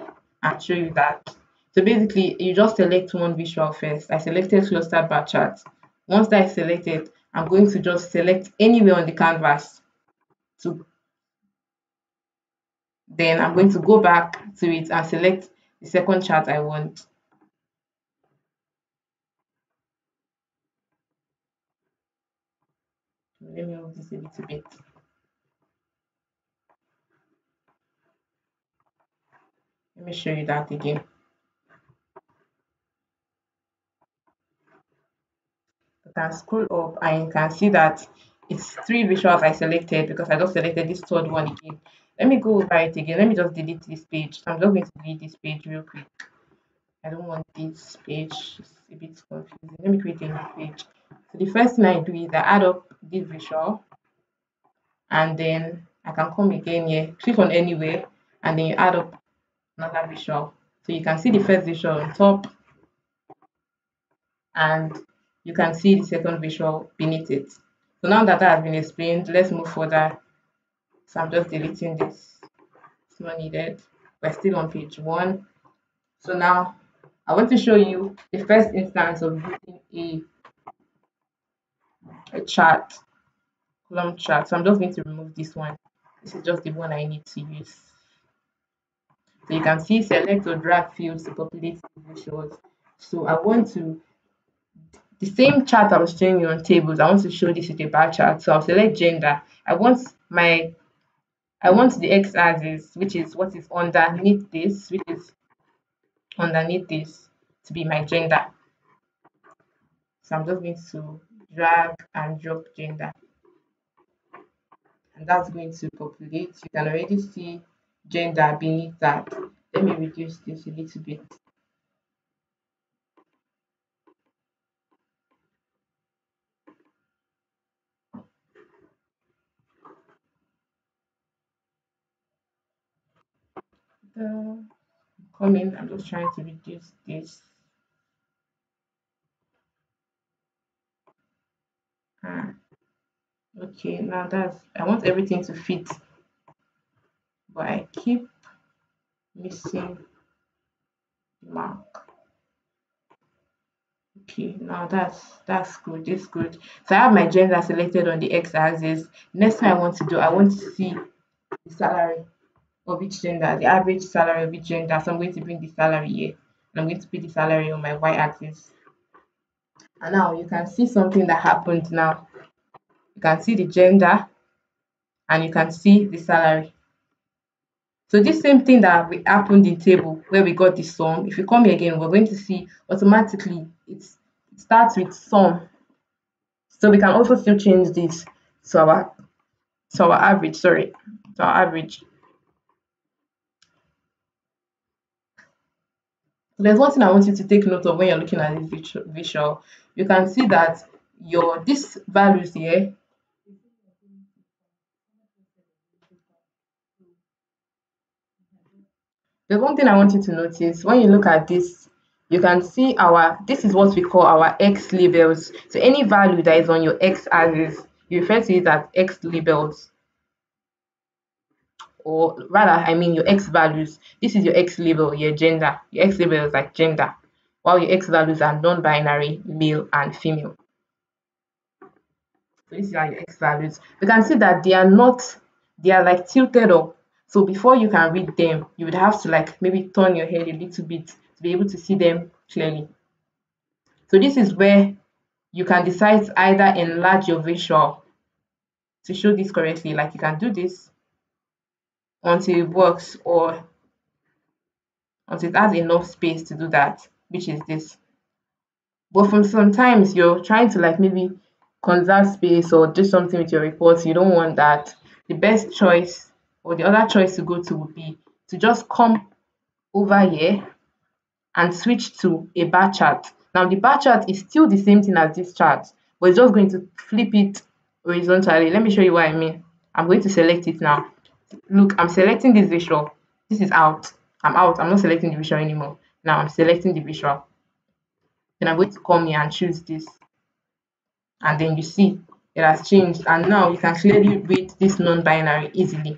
and show you that. So basically, you just select one visual first. I selected clustered bar chart. Once that is selected, I'm going to just select anywhere on the canvas. So then I'm going to go back to it and select the second chart I want. Let me move this a little bit. Let me show you that again. You can scroll up and you can see that it's three visuals I selected because I just selected this third one again. Let me go over it again. Let me just delete this page. I'm just going to delete this page real quick. I don't want this page. It's a bit confusing. Let me create a new page. So the first thing I do is I add up this visual, and then I can come again here, click on anywhere, and then you add up another visual. So you can see the first visual on top, and you can see the second visual beneath it. So now that that has been explained, let's move further. So I'm just deleting this. It's not needed. We're still on page 1. So now I want to show you the first instance of using a chart, column chart. So I'm just going to remove this one. This is just the one I need to use. So you can see select or drag fields to populate the visuals. So I want to, the same chart I was showing you on tables, I want to show this with a bar chart. So I'll select gender. I want the x-axis, which is what is underneath this to be my gender. So I'm just going to drag and drop gender. And that's going to populate. You can already see gender beneath that. Let me reduce this a little bit. Comment, I'm just trying to reduce this. Ah, okay, now that's, I want everything to fit, but I keep missing the mark. Okay, now that's good. This good. So I have my gender selected on the x-axis. Next thing I want to do, I want to see the salary of each gender, the average salary of each gender. So I'm going to bring the salary here, and I'm going to put the salary on my y-axis. And now you can see something that happened now. You can see the gender and you can see the salary. So this same thing that happened in table where we got the sum, if you come here again, we're going to see automatically it starts with sum. So we can also still change this to our average, sorry, to our average. So there's one thing I want you to take note of when you're looking at this visual. You can see that these values here, there's one thing I want you to notice. When you look at this, you can see this is what we call our X labels. So any value that is on your X axis, you refer to it as X labels. Or rather, I mean your X values. This is your X label, your gender. Your X label is like gender, while your X values are non-binary, male and female. So these are your X values. You can see that they are like tilted up. So before you can read them, you would have to like maybe turn your head a little bit to be able to see them clearly. So this is where you can decide to either enlarge your visual to show this correctly. Like you can do this until it works, or until it has enough space to do that, which is this. But from sometimes you're trying to like maybe conserve space or do something with your reports, you don't want that. The best choice or the other choice to go to would be to just come over here and switch to a bar chart. Now the bar chart is still the same thing as this chart, but it's just going to flip it horizontally. Let me show you what I mean. I'm going to select it now. Look, I'm selecting this visual. This is out. I'm out. I'm not selecting the visual anymore. Now I'm selecting the visual. Then I'm going to come here and choose this. And then you see it has changed. And now you can clearly read this non-binary easily.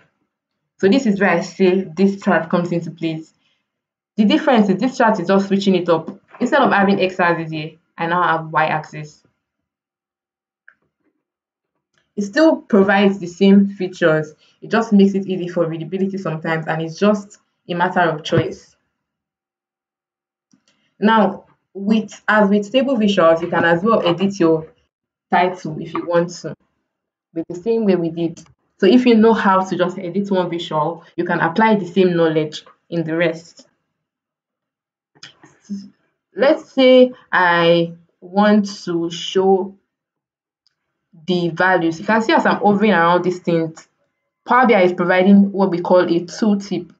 So this is where I say this chart comes into place. The difference is this chart is just switching it up. Instead of having x-axis here, I now have y-axis. It still provides the same features. It just makes it easy for readability sometimes, and it's just a matter of choice. Now, as with table visuals, you can as well edit your title if you want to, with the same way we did. So if you know how to just edit one visual, you can apply the same knowledge in the rest. Let's say I want to show the values. You can see as I'm hovering around these things, Power BI is providing what we call a tooltip.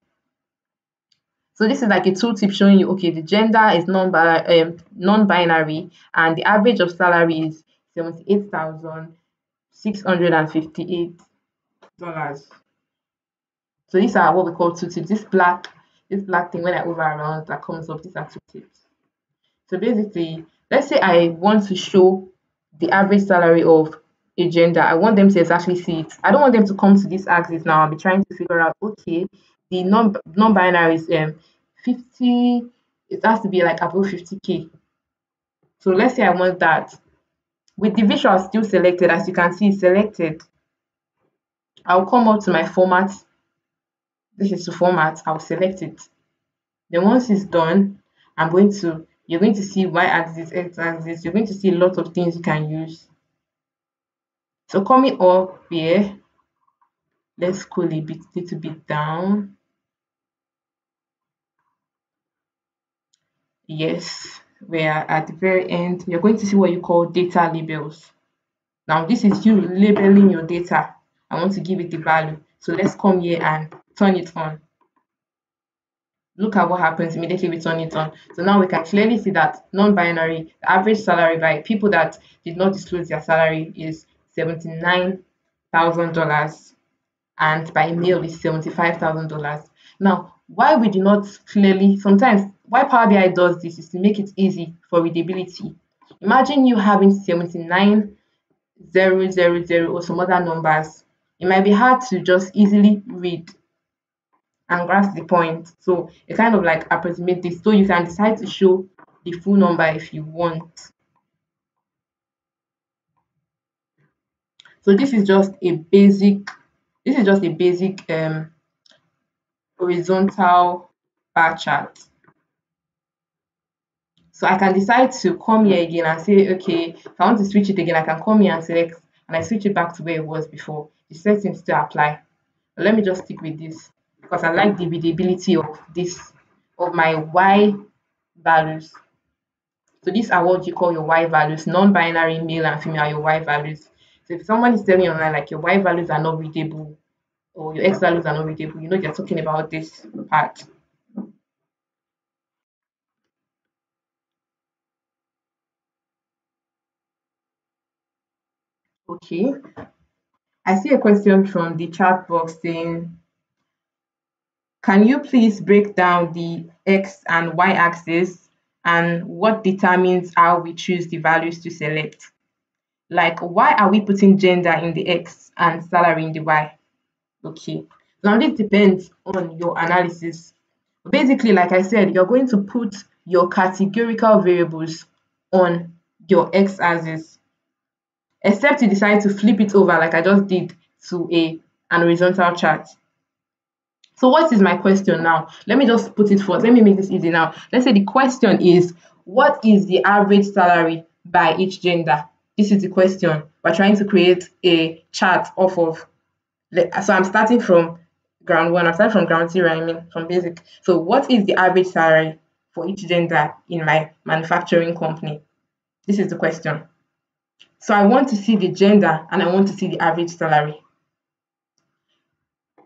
So this is like a tooltip showing you, okay, the gender is non-binary and the average of salary is $78,658. So these are what we call tooltips. This black thing when I hover around that comes up, these are tooltips. So basically, let's say I want to show the average salary of a gender. I want them to exactly see it. I don't want them to come to this axis now. I'll be trying to figure out, okay, the non-binary is 50 it has to be like above 50K. So let's say I want that. With the visual still selected, as you can see, it's selected. I'll come up to my format. This is to format. I'll select it. Then once it's done, you're going to see y-axis, x-axis. You're going to see a lot of things you can use. So coming up here, let's scroll a little bit down. Yes, we are at the very end. You're going to see what you call data labels. Now this is you labeling your data. I want to give it the value. So let's come here and turn it on. Look at what happens immediately we turn it on. So now we can clearly see that non-binary, the average salary by people that did not disclose their salary is $79,000, and by male is $75,000. Now, why we do not clearly, sometimes why Power BI does this is to make it easy for readability. Imagine you having 79,000 or some other numbers. It might be hard to just easily read and grasp the point. So it kind of like approximate this. So you can decide to show the full number if you want. So this is just a basic horizontal bar chart. So I can decide to come here again and say, okay, if I want to switch it again, I can come here and select, and I switch it back to where it was before. The settings still apply. But let me just stick with this because I like the readability of my Y values. So these are what you call your Y values, non-binary male and female are your Y values. So if someone is telling you online like your Y values are not readable or your X values are not readable, you know they're talking about this part. Okay. I see a question from the chat box saying, can you please break down the X and Y axis and what determines how we choose the values to select? Like, why are we putting gender in the X and salary in the Y? Okay. Now, this depends on your analysis. Basically, like I said, you're going to put your categorical variables on your X axis, except you decide to flip it over like I just did to an horizontal chart. So what is my question now? Let me just put it forth. Let me make this easy now. Let's say the question is, what is the average salary by each gender? This is the question. We're trying to create a chart off of. So I'm starting from ground one. I'm starting from ground zero, I mean, from basic. So what is the average salary for each gender in my manufacturing company? This is the question. So I want to see the gender and I want to see the average salary.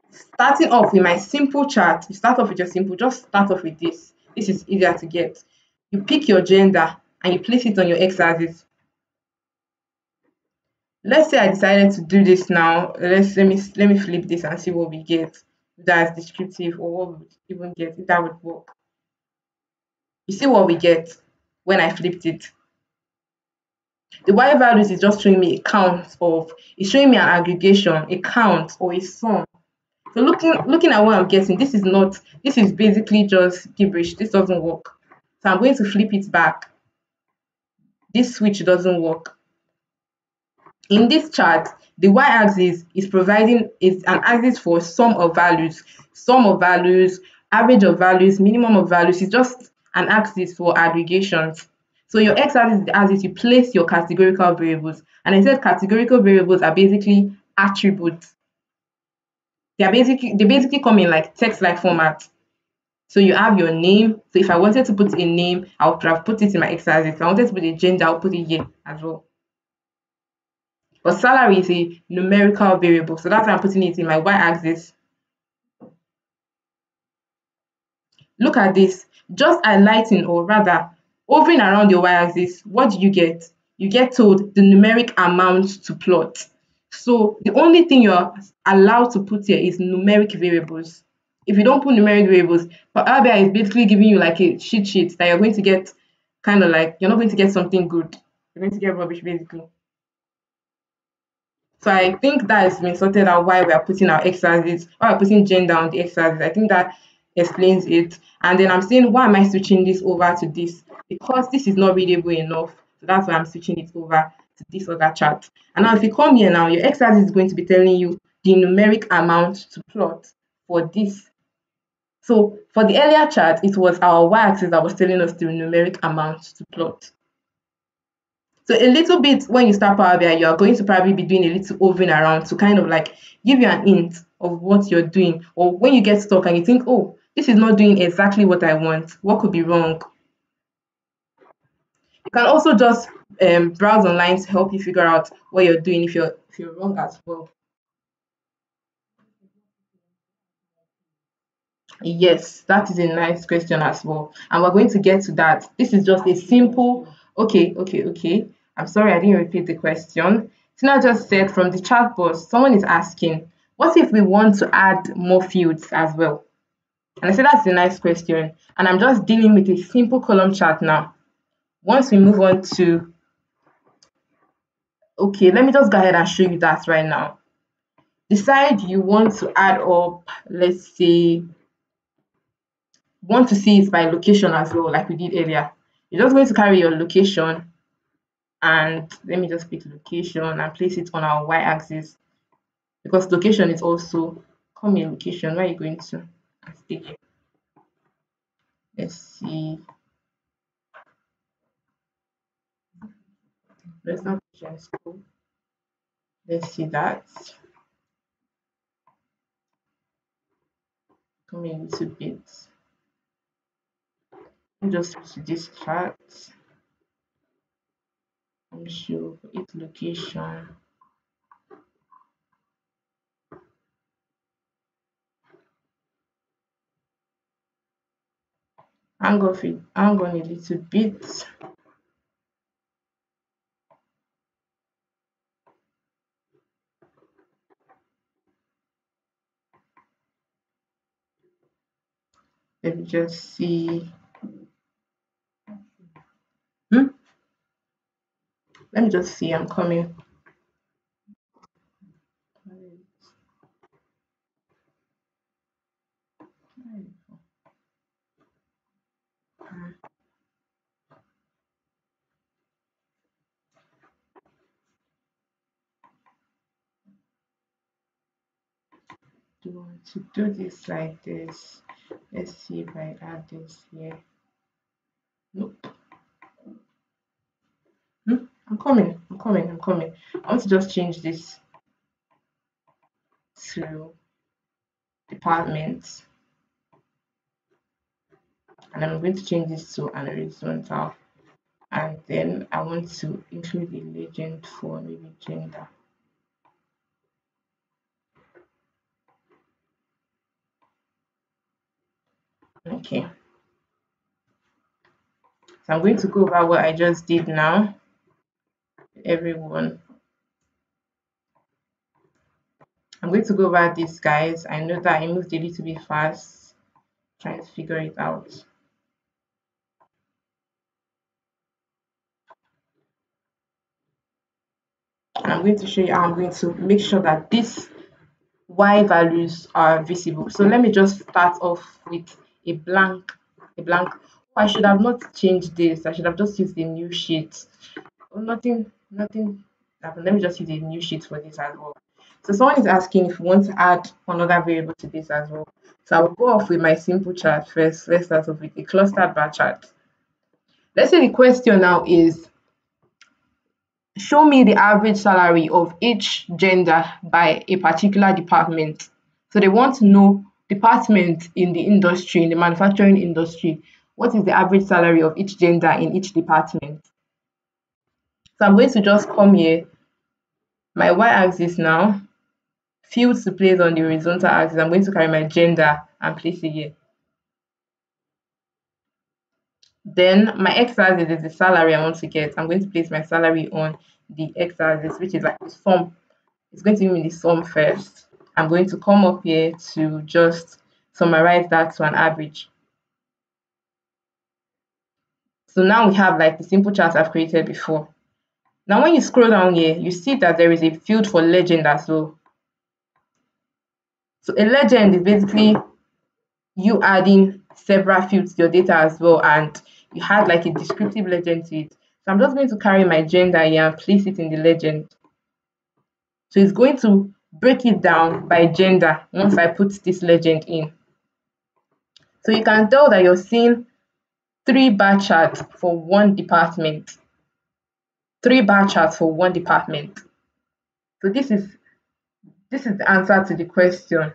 Starting off with my simple chart, you start off with your simple, just start off with this. This is easier to get. You pick your gender and you place it on your x-axis. Let's say I decided to do this now. Let me flip this and see what we get. That's descriptive, or what we would even get if that would work. You see what we get when I flipped it. The Y values is just showing me a count of, it's showing me an aggregation, a count or a sum. So looking at what I'm getting, this is basically just gibberish. This doesn't work. So I'm going to flip it back. This switch doesn't work. In this chart, the y-axis is an axis for sum of values, average of values, minimum of values. It's just an axis for aggregations. So your x-axis is the axis you place your categorical variables. And I said categorical variables are basically attributes. They basically come in like text-like format. So you have your name. So if I wanted to put a name, I would have put it in my x-axis. If I wanted to put a gender, I'll put it here as well. But salary is a numerical variable, so that's why I'm putting it in my y-axis. Look at this. Just highlighting, or rather, hovering around your y-axis, what do you get? You get told the numeric amount to plot. So the only thing you're allowed to put here is numeric variables. If you don't put numeric variables, Power BI is basically giving you like a cheat sheet that you're going to get kind of like, you're not going to get something good. You're going to get rubbish basically. So I think that has been sorted out why we are putting our x-axis, why we're putting gender on the x-axis. I think that explains it. And then I'm saying, why am I switching this over to this? Because this is not readable enough. So that's why I'm switching it over to this other chart. And now if you come here now, your x-axis is going to be telling you the numeric amount to plot for this. So for the earlier chart, it was our y-axis that was telling us the numeric amount to plot. So a little bit when you start Power BI, you are going to probably be doing a little hovering around to kind of like give you an hint of what you're doing. Or when you get stuck and you think, oh, this is not doing exactly what I want, what could be wrong? You can also just browse online to help you figure out what you're doing if you're wrong as well. Yes, that is a nice question as well. And we're going to get to that. This is just a simple, okay. I'm sorry I didn't repeat the question. Tina just said from the chat box, someone is asking, what if we want to add more fields as well? And I said that's a nice question. And I'm just dealing with a simple column chart now. Once we move on to, okay, let me just go ahead and show you that right now. Decide you want to add up, let's say, want to see it by location as well, like we did earlier. You're just going to carry your location, and let me just pick location and place it on our y-axis, because location is also come in location. Where are you going to stay here? Let's see. Let's not school. Let's see that. Come in a little bit. Just to this chart. Let me show its location. Hang on a little bit. Let me just see. Let me just see. I'm coming. Do you want to do this like this? Let's see if I add this here. Nope. I'm coming. I want to just change this to department, and I'm going to change this to an horizontal, and then I want to include a legend for maybe gender. Okay, so I'm going to go over what I just did now. Everyone, I'm going to go over this, guys. I know that I moved a little bit fast trying to figure it out. And I'm going to show you how I'm going to make sure that these y values are visible. So let me just start off with a blank. Oh, I should have not changed this. I should have just used a new sheet. Oh, nothing happened. Let me just use a new sheet for this as well. So someone is asking if we want to add another variable to this as well. So I will go off with my simple chart first. Let's start off with a clustered bar chart. Let's say the question now is, show me the average salary of each gender by a particular department. So they want to know department in the industry, in the manufacturing industry, what is the average salary of each gender in each department. So I'm going to just come here, my y-axis now, fields to place on the horizontal axis. I'm going to carry my gender and place it here. Then my x-axis is the salary I want to get. I'm going to place my salary on the x-axis, which is like the sum. It's going to give me the sum first. I'm going to come up here to just summarize that to an average. So now we have like the simple chart I've created before. Now when you scroll down here, you see that there is a field for legend as well. So a legend is basically you adding several fields to your data as well, and you had like a descriptive legend to it. So I'm just going to carry my gender here and place it in the legend. So it's going to break it down by gender once I put this legend in. So you can tell that you're seeing 3-bar charts for one department. 3-bar charts for one department. So this is the answer to the question.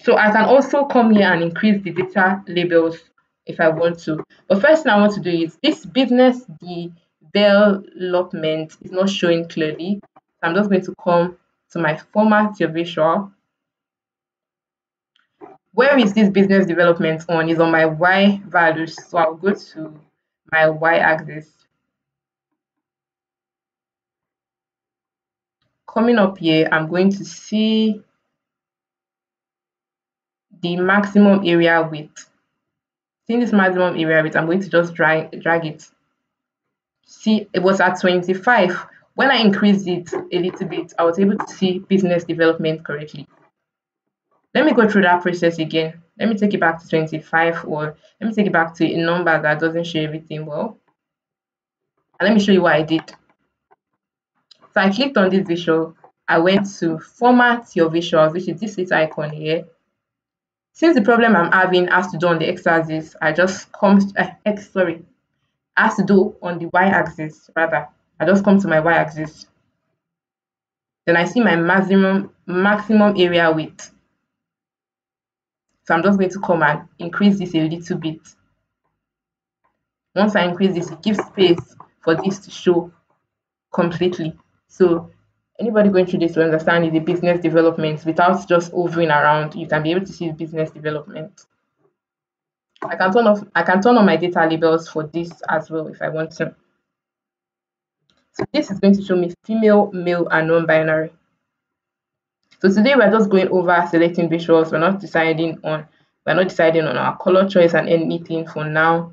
So I can also come here and increase the data labels if I want to. But first thing I want to do is this business development is not showing clearly. So I'm just going to come to my format your visual. Where is this business development on? Is on my Y values. So I'll go to my Y axis. Coming up here, I'm going to see the maximum area width. Seeing this maximum area width, I'm going to just drag it. See, it was at 25. When I increased it a little bit, I was able to see business development correctly. Let me go through that process again. Let me take it back to 25, or let me take it back to a number that doesn't show everything well. And let me show you what I did. So I clicked on this visual. I went to format your visuals, which is this little icon here. Since the problem I'm having has to do on the x-axis, I just come has to do on the y-axis rather. I just come to my y-axis. Then I see my maximum area width. So I'm just going to come and increase this a little bit. Once I increase this, it gives space for this to show completely. So anybody going through this will understand the business development without just hovering around. You can be able to see the business development. I can turn on my data labels for this as well if I want to. So this is going to show me female, male, and non-binary. So today we're just going over selecting visuals. We're not deciding on our color choice and anything for now.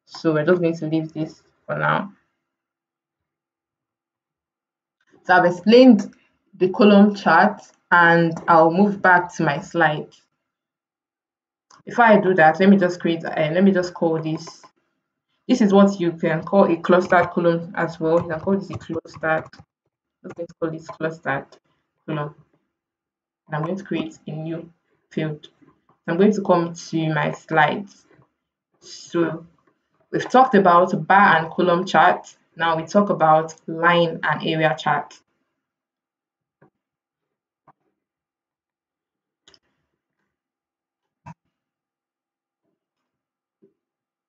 So we're just going to leave this for now. So I've explained the column chart and I'll move back to my slide. Before I do that, let me just call this. This is what you can call a clustered column as well. You can call this a clustered. I'm going to call this clustered column. And I'm going to create a new field. I'm going to come to my slides. So we've talked about bar and column chart. Now we talk about line and area chart.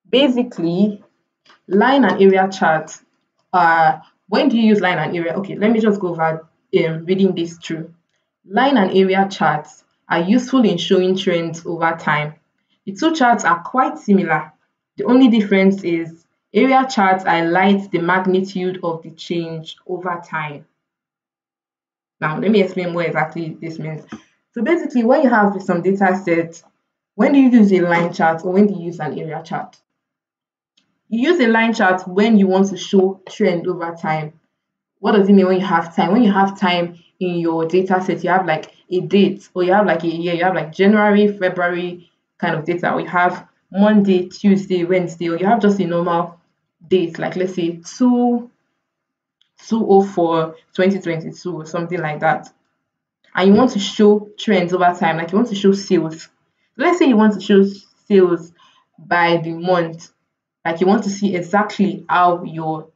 Basically, line and area chart are, when do you use line and area? Okay, let me just go over reading this through. Line and area charts are useful in showing trends over time. The two charts are quite similar. The only difference is area charts highlight the magnitude of the change over time. Now, let me explain what exactly this means. So basically, when you have some data sets, when do you use a line chart or when do you use an area chart? You use a line chart when you want to show trend over time. What does it mean when you have time? When you have time in your data set, you have like a date, or you have like a year, you have like January, February kind of data, or you have Monday, Tuesday, Wednesday, or you have just a normal date, like let's say 2/04 2022 or something like that. And you want to show trends over time, like you want to show sales. Let's say you want to show sales by the month, like you want to see exactly how your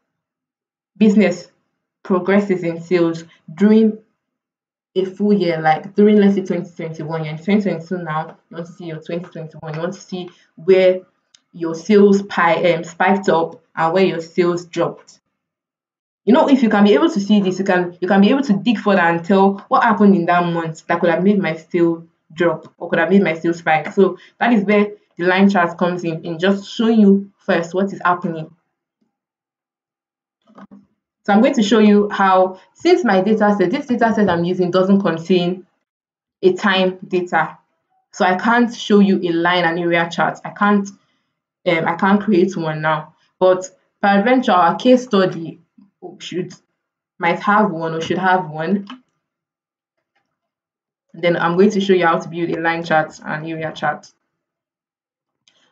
business progresses in sales during a full year, like during let's say 2021, you're in 2022 now, you want to see your 2021, you want to see where your sales spiked up and where your sales dropped. You know, if you can be able to see this, you can be able to dig further and tell what happened in that month that could have made my sale drop or could have made my sale spike. So that is where the line chart comes in just showing you first what is happening. So I'm going to show you how, since my this data set I'm using doesn't contain a time data, so I can't show you a line and area chart. I can't create one now. But peradventure, our case study might have one or should have one. Then I'm going to show you how to build a line chart and area chart.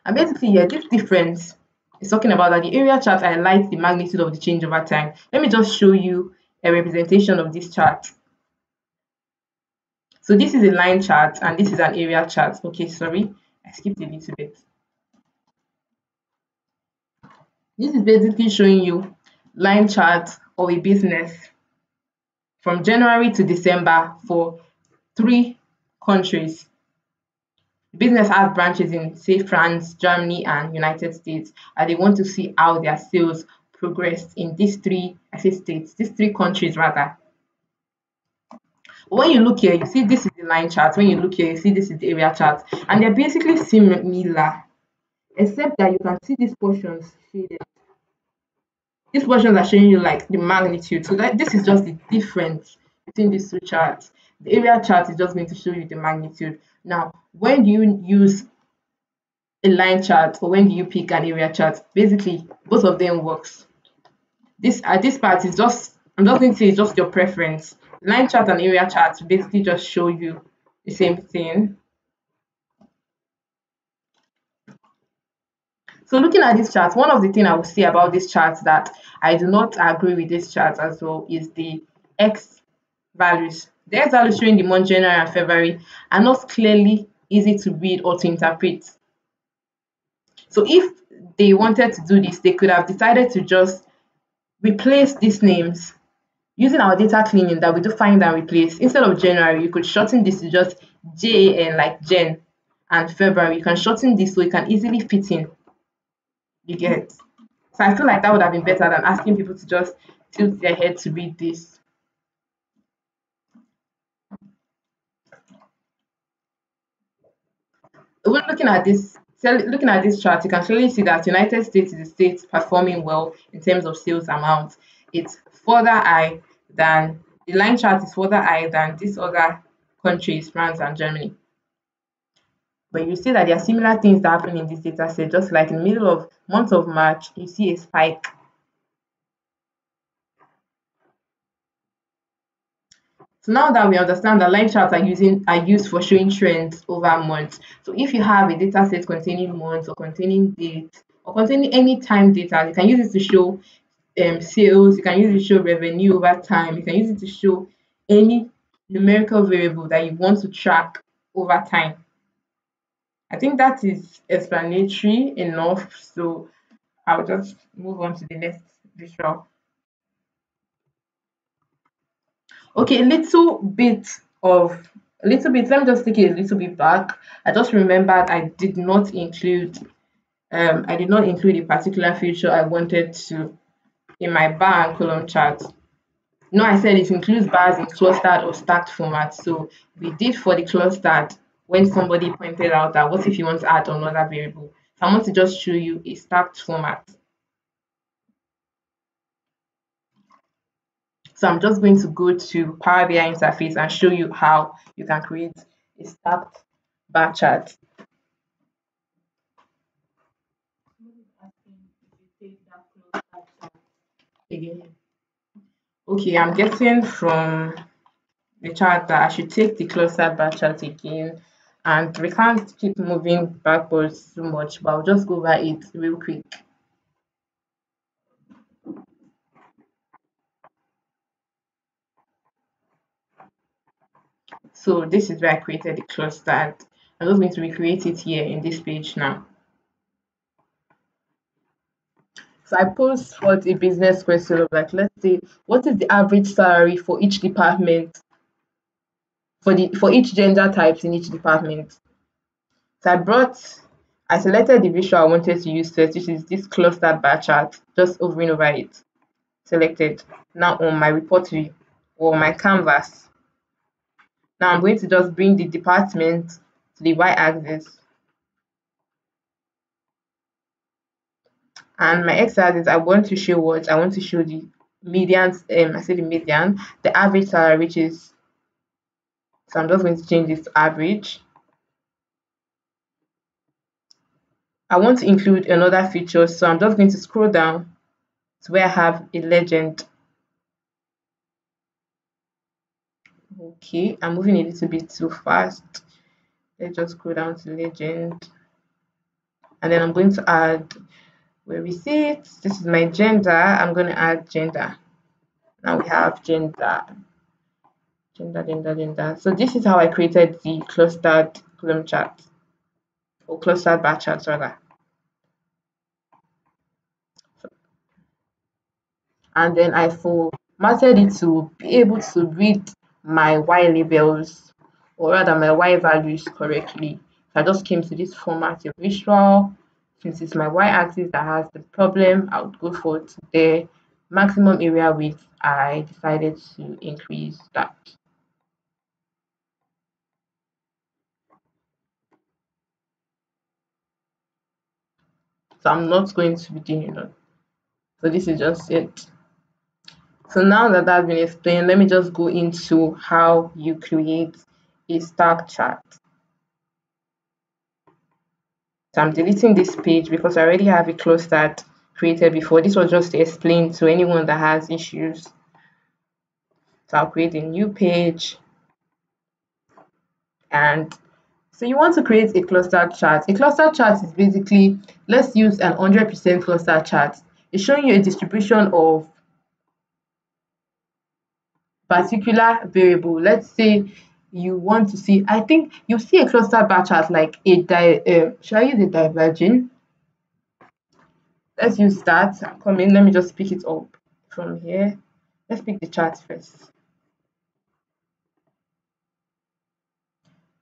And basically, yeah, this difference is talking about that the area chart highlights the magnitude of the change over time. Let me just show you a representation of this chart. So this is a line chart and this is an area chart. Okay, sorry, I skipped a little bit. This is basically showing you line chart of a business from January to December for 3 countries. The business has branches in, say, France, Germany, and United States, and they want to see how their sales progressed in these 3, I say states, these 3 countries rather. When you look here, you see this is the line chart. When you look here, you see this is the area chart, and they're basically similar, except that you can see these portions shaded. These portions are showing you like the magnitude. So that this is just the difference between these 2 charts. The area chart is just going to show you the magnitude. Now, when do you use a line chart or when do you pick an area chart? Basically, both of them works. This part is just, I'm just going to say it's just your preference. Line chart and area chart basically just show you the same thing. So looking at this chart, one of the things I will say about this chart that I do not agree with this chart as well is the X values. The X values showing the month January and February are not clearly easy to read or to interpret. So if they wanted to do this, they could have decided to just replace these names using our data cleaning that we do find and replace. Instead of January, you could shorten this to just JAN, like Jen, and February. You can shorten this so it can easily fit in. You get? So I feel like that would have been better than asking people to just tilt their head to read this. When looking at this chart, you can clearly see that United States is the state performing well in terms of sales amount. It's further high than the line chart is further high than these other countries, France and Germany. But you see that there are similar things that happen in this data set. Just like in the middle of month of March, you see a spike. So now that we understand that line charts are used for showing trends over months. So if you have a data set containing months or containing dates or containing any time data, you can use it to show sales, you can use it to show revenue over time, you can use it to show any numerical variable that you want to track over time. I think that is explanatory enough. So I'll just move on to the next visual. Okay, let me just take it a little bit back. I just remembered I did not include a particular feature I wanted to in my bar and column chart. No, I said it includes bars in clustered or stacked format. So we did for the clustered when somebody pointed out that what if you want to add another variable. So I want to just show you a stacked format. So I'm just going to go to Power BI interface and show you how you can create a stacked bar chart. Again. Okay, I'm getting from the chart that I should take the clustered bar chart again, and we can't keep moving backwards too much, but I'll just go over it real quick. So this is where I created the clustered. I'm just going to recreate it here in this page now. So I post what a business question of like, let's say, what is the average salary for each department, for each gender types in each department? So I selected the visual I wanted to use first, which is this clustered bar chart, just hovering over it. Selected. Now on my report view or my canvas. Now I'm going to just bring the department to the y-axis. And my x-axis, I want to show what? I want to show the median, I say the median, the average salary, which is, so I'm just going to change this to average. I want to include another feature, so I'm just going to scroll down to where I have a legend. Oh, Okay, I'm moving a little bit too fast. Let's just go down to legend. And then I'm going to add where we see it. This is my gender. I'm going to add gender. Now we have gender. So this is how I created the clustered column chart, or clustered bar chart rather. And then I formatted it to be able to read my Y labels, or rather my Y values correctly. So I just came to this format of visual. Since it's my Y axis that has the problem, I would go for the maximum area width. I decided to increase that. So I'm not going to be doing it. So this is just it. So now that that's been explained, let me just go into how you create a stack chart. So I'm deleting this page because I already have a cluster created before. This was just to explain to anyone that has issues. So I'll create a new page. And so you want to create a cluster chart. A cluster chart is basically, let's use an 100% cluster chart. It's showing you a distribution of particular variable. Let's say you want to see, I think you see a cluster bar chart like should I use a diverging? Let's use that. Come in, let me just pick it up from here. Let's pick the chart first.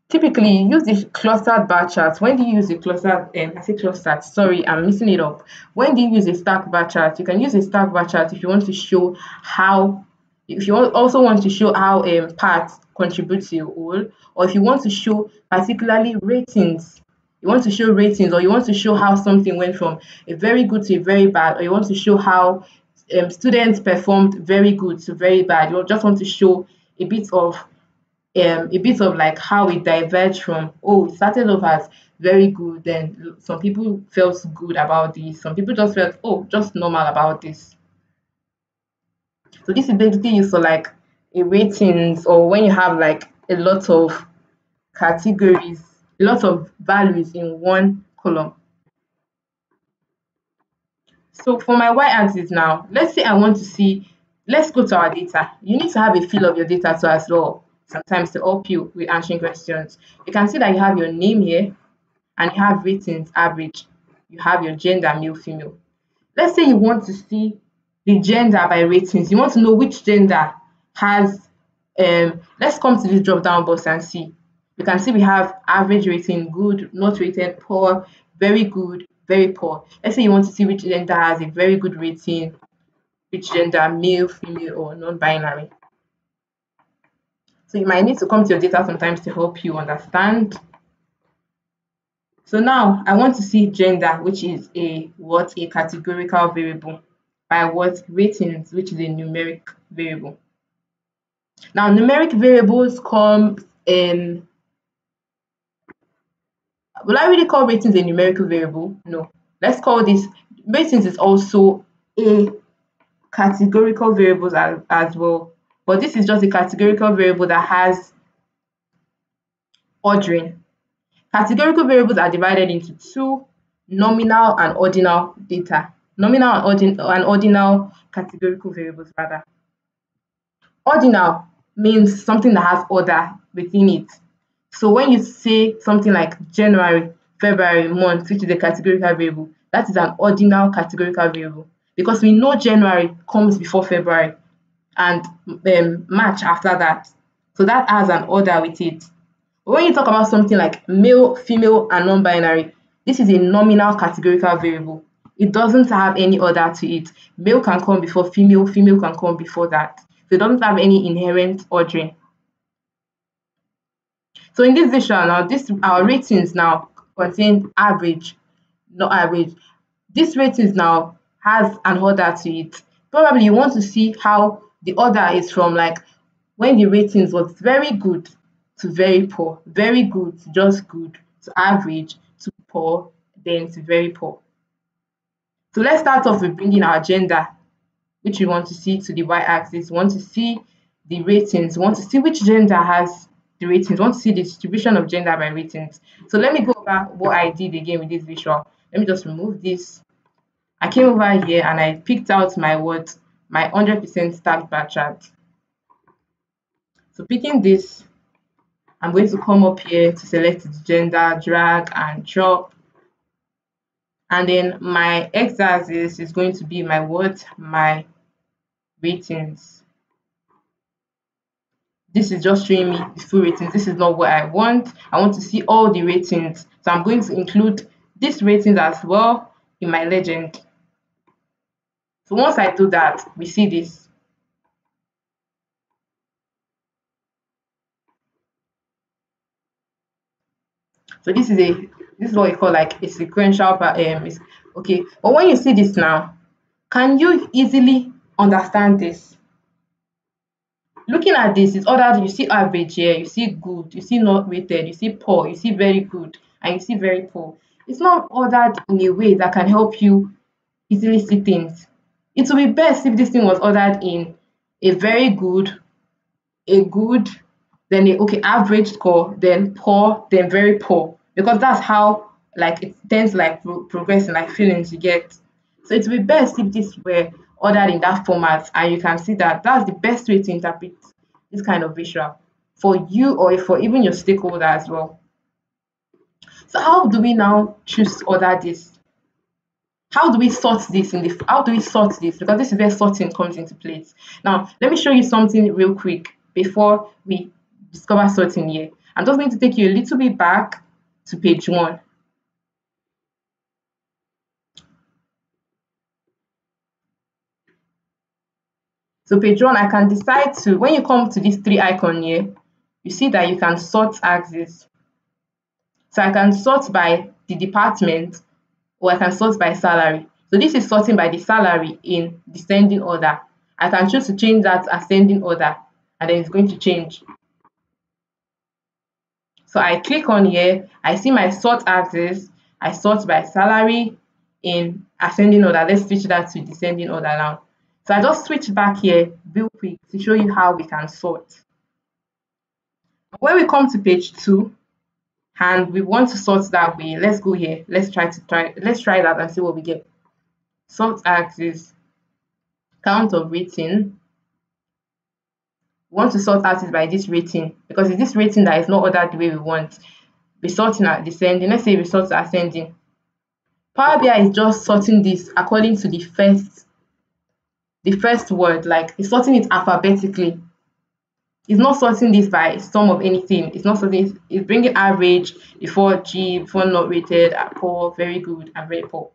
Typically, you use the clustered bar chart. When do you use a clustered, I say clustered, sorry, I'm mixing it up. When do you use a stack bar chart? You can use a stack bar chart if you want to show how, if you also want to show how parts contribute to your whole, or if you want to show particularly ratings. You want to show ratings, or you want to show how something went from a very good to a very bad, or you want to show how students performed very good to very bad. You just want to show a bit of like how it diverged from, oh, it started off as very good, then some people felt good about this, some people just felt, oh, just normal about this. So this is basically used for like a ratings, or when you have like a lot of categories, a lot of values in one column. So for my y-axis now, let's say I want to see, let's go to our data. You need to have a feel of your data too as well, sometimes to help you with answering questions. You can see that you have your name here, and you have ratings, average. You have your gender, male, female. Let's say you want to see the gender by ratings. You want to know which gender has, let's come to this drop down box and see. You can see we have average rating, good, not rated, poor, very good, very poor. Let's say you want to see which gender has a very good rating, which gender, male, female, or non-binary. So you might need to come to your data sometimes to help you understand. So now I want to see gender, which is a categorical variable, by ratings, which is a numeric variable. Now numeric variables come in. Will I really call ratings a numerical variable? No. Let's call this, ratings is also a categorical variable as well. But this is just a categorical variable that has ordering. Categorical variables are divided into two: nominal and ordinal data. Nominal and ordinal categorical variables rather. Ordinal means something that has order within it. So when you say something like January, February, month, which is a categorical variable, that is an ordinal categorical variable, because we know January comes before February and March after that. So that has an order with it. But when you talk about something like male, female, and non-binary, this is a nominal categorical variable. It doesn't have any order to it. Male can come before female, female can come before that. So it doesn't have any inherent ordering. So in this visual now, our ratings now contain average, not average. This ratings now has an order to it. Probably you want to see how the order is from like when the ratings was very good to very poor, very good to just good, to average, to poor, then to very poor. So let's start off with bringing our gender, which we want to see to the y-axis. We want to see the ratings. We want to see which gender has the ratings. We want to see the distribution of gender by ratings. So let me go over what I did again with this visual. Let me just remove this. I came over here and I picked out my 100% stacked bar chart. So picking this, I'm going to come up here to select the gender, drag and drop. And then my x-axis is going to be my my ratings. This is just showing me the full ratings. This is not what I want. I want to see all the ratings. So I'm going to include this ratings as well in my legend. So once I do that, we see this. So this is what we call like a sequential okay. But when you see this now, can you easily understand this? Looking at this, it's ordered. You see average here, you see good, you see not rated, you see poor, you see very good, and you see very poor. It's not ordered in a way that can help you easily see things. It would be best if this thing was ordered in a very good, a good, then a okay average score, then poor, then very poor, because that's how like it tends like progressing like feelings you get. So it would be best if this were ordered in that format, and you can see that that's the best way to interpret this kind of visual for you or for even your stakeholder as well. So how do we now choose to order this? How do we sort this how do we sort this? Because this is where sorting comes into place. Now, let me show you something real quick before we discover sorting here. I'm just going to take you a little bit back to page 1. So page 1, I can decide to, when you come to this 3 icon here, you see that you can sort axis. So I can sort by the department, or I can sort by salary. So this is sorting by the salary in descending order. I can choose to change that ascending order, and then it's going to change. So I click on here, I see my sort axis, I sort by salary in ascending order. Let's switch that to descending order now. So I just switch back here real quick to show you how we can sort. When we come to page 2 and we want to sort that way, let's go here. Let's try that and see what we get. Sort axis, count of rating. We want to sort axis by this rating because it's this rating that is not ordered the way we want. We're sorting at descending. Let's say we sort to ascending. Power BI is just sorting this according to the first word, like it's sorting it alphabetically. It's not sorting this by sum of anything. It's not sorting. It's bringing average before G, before not rated, poor, very good, and very poor.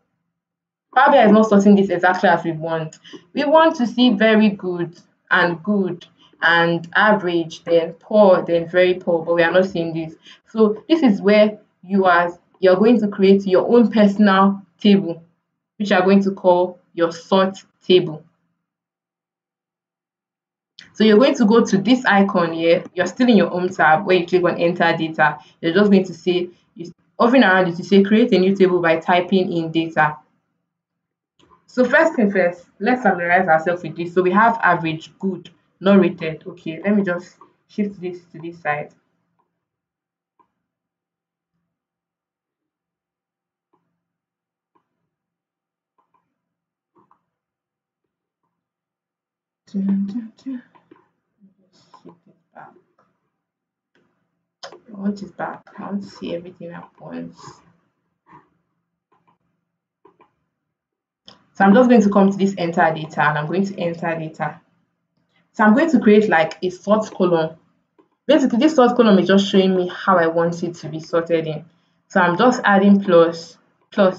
Power BI is not sorting this exactly as we want. We want to see very good and average, then poor, then very poor, but we are not seeing this. So this is where you're going to create your own personal table, which you are going to call your sort table. So you're going to go to this icon here. You're still in your home tab where you click on enter data. You're just going to say, hovering around it to say create a new table by typing in data. So first thing first, let's familiarize ourselves with this. So we have average, good, not rated. Okay, let me just shift this to this side. I want it back. I want to see everything at once. So I'm just going to come to this enter data and I'm going to enter data. So I'm going to create like a sort column. Basically, this sort column is just showing me how I want it to be sorted in. So I'm just adding plus to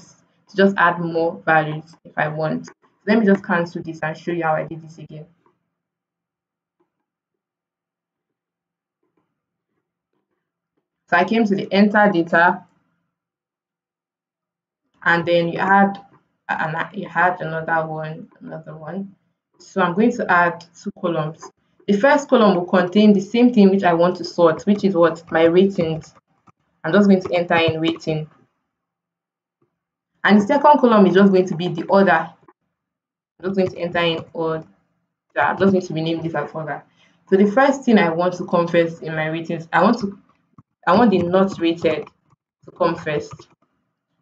just add more values if I want. So let me just cancel this and show you how I did this again. So I came to the enter data, and then you had another one. So I'm going to add 2 columns. The first column will contain the same thing which I want to sort, which is what? My ratings. I'm just going to enter in rating. And the second column is just going to be the order. I'm just going to enter in order. I'm just going to rename this as order. So the first thing I want to come first in my ratings, I want the not rated to come first.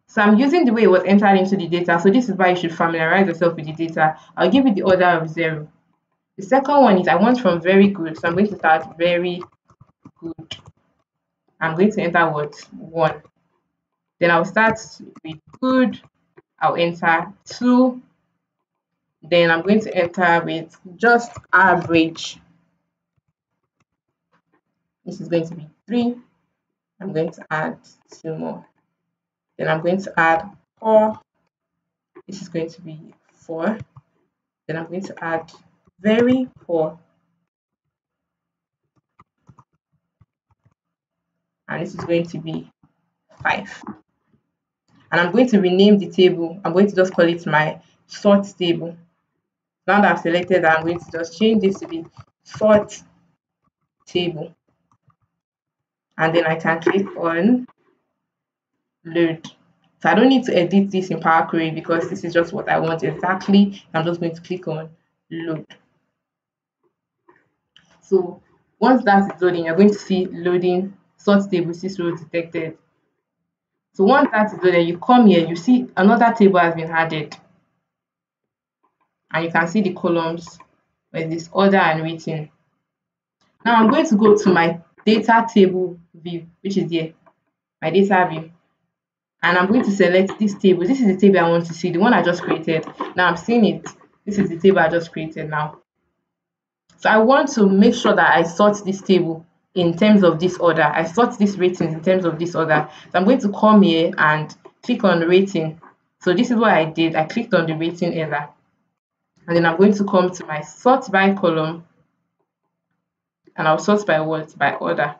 So I'm using the way it was entered into the data. So this is why you should familiarize yourself with the data. I'll give you the order of 0. The second one is I want from very good. So I'm going to start very good. I'm going to enter what? 1. Then I'll start with good. I'll enter 2. Then I'm going to enter with just average. This is going to be 3. I'm going to add 2 more. Then I'm going to add 4. This is going to be 4. Then I'm going to add very poor. And this is going to be 5. And I'm going to rename the table. I'm going to just call it my sort table. Now that I've selected that, I'm going to just change this to be sort table. And then I can click on load. So I don't need to edit this in Power Query because this is just what I want exactly. I'm just going to click on load. So once that is loading, you're going to see loading sort table 6 rows detected. So once that is loaded, you come here, you see another table has been added. And you can see the columns with this order and rating. Now I'm going to go to my data table view, which is here, my data view. And I'm going to select this table. This is the table I want to see, the one I just created. Now I'm seeing it. This is the table I just created now. So I want to make sure that I sort this table in terms of this order. I sort this ratings in terms of this order. So I'm going to come here and click on rating. So this is what I did. I clicked on the rating error. And then I'm going to come to my sort by column. And I'll sort by what? By order.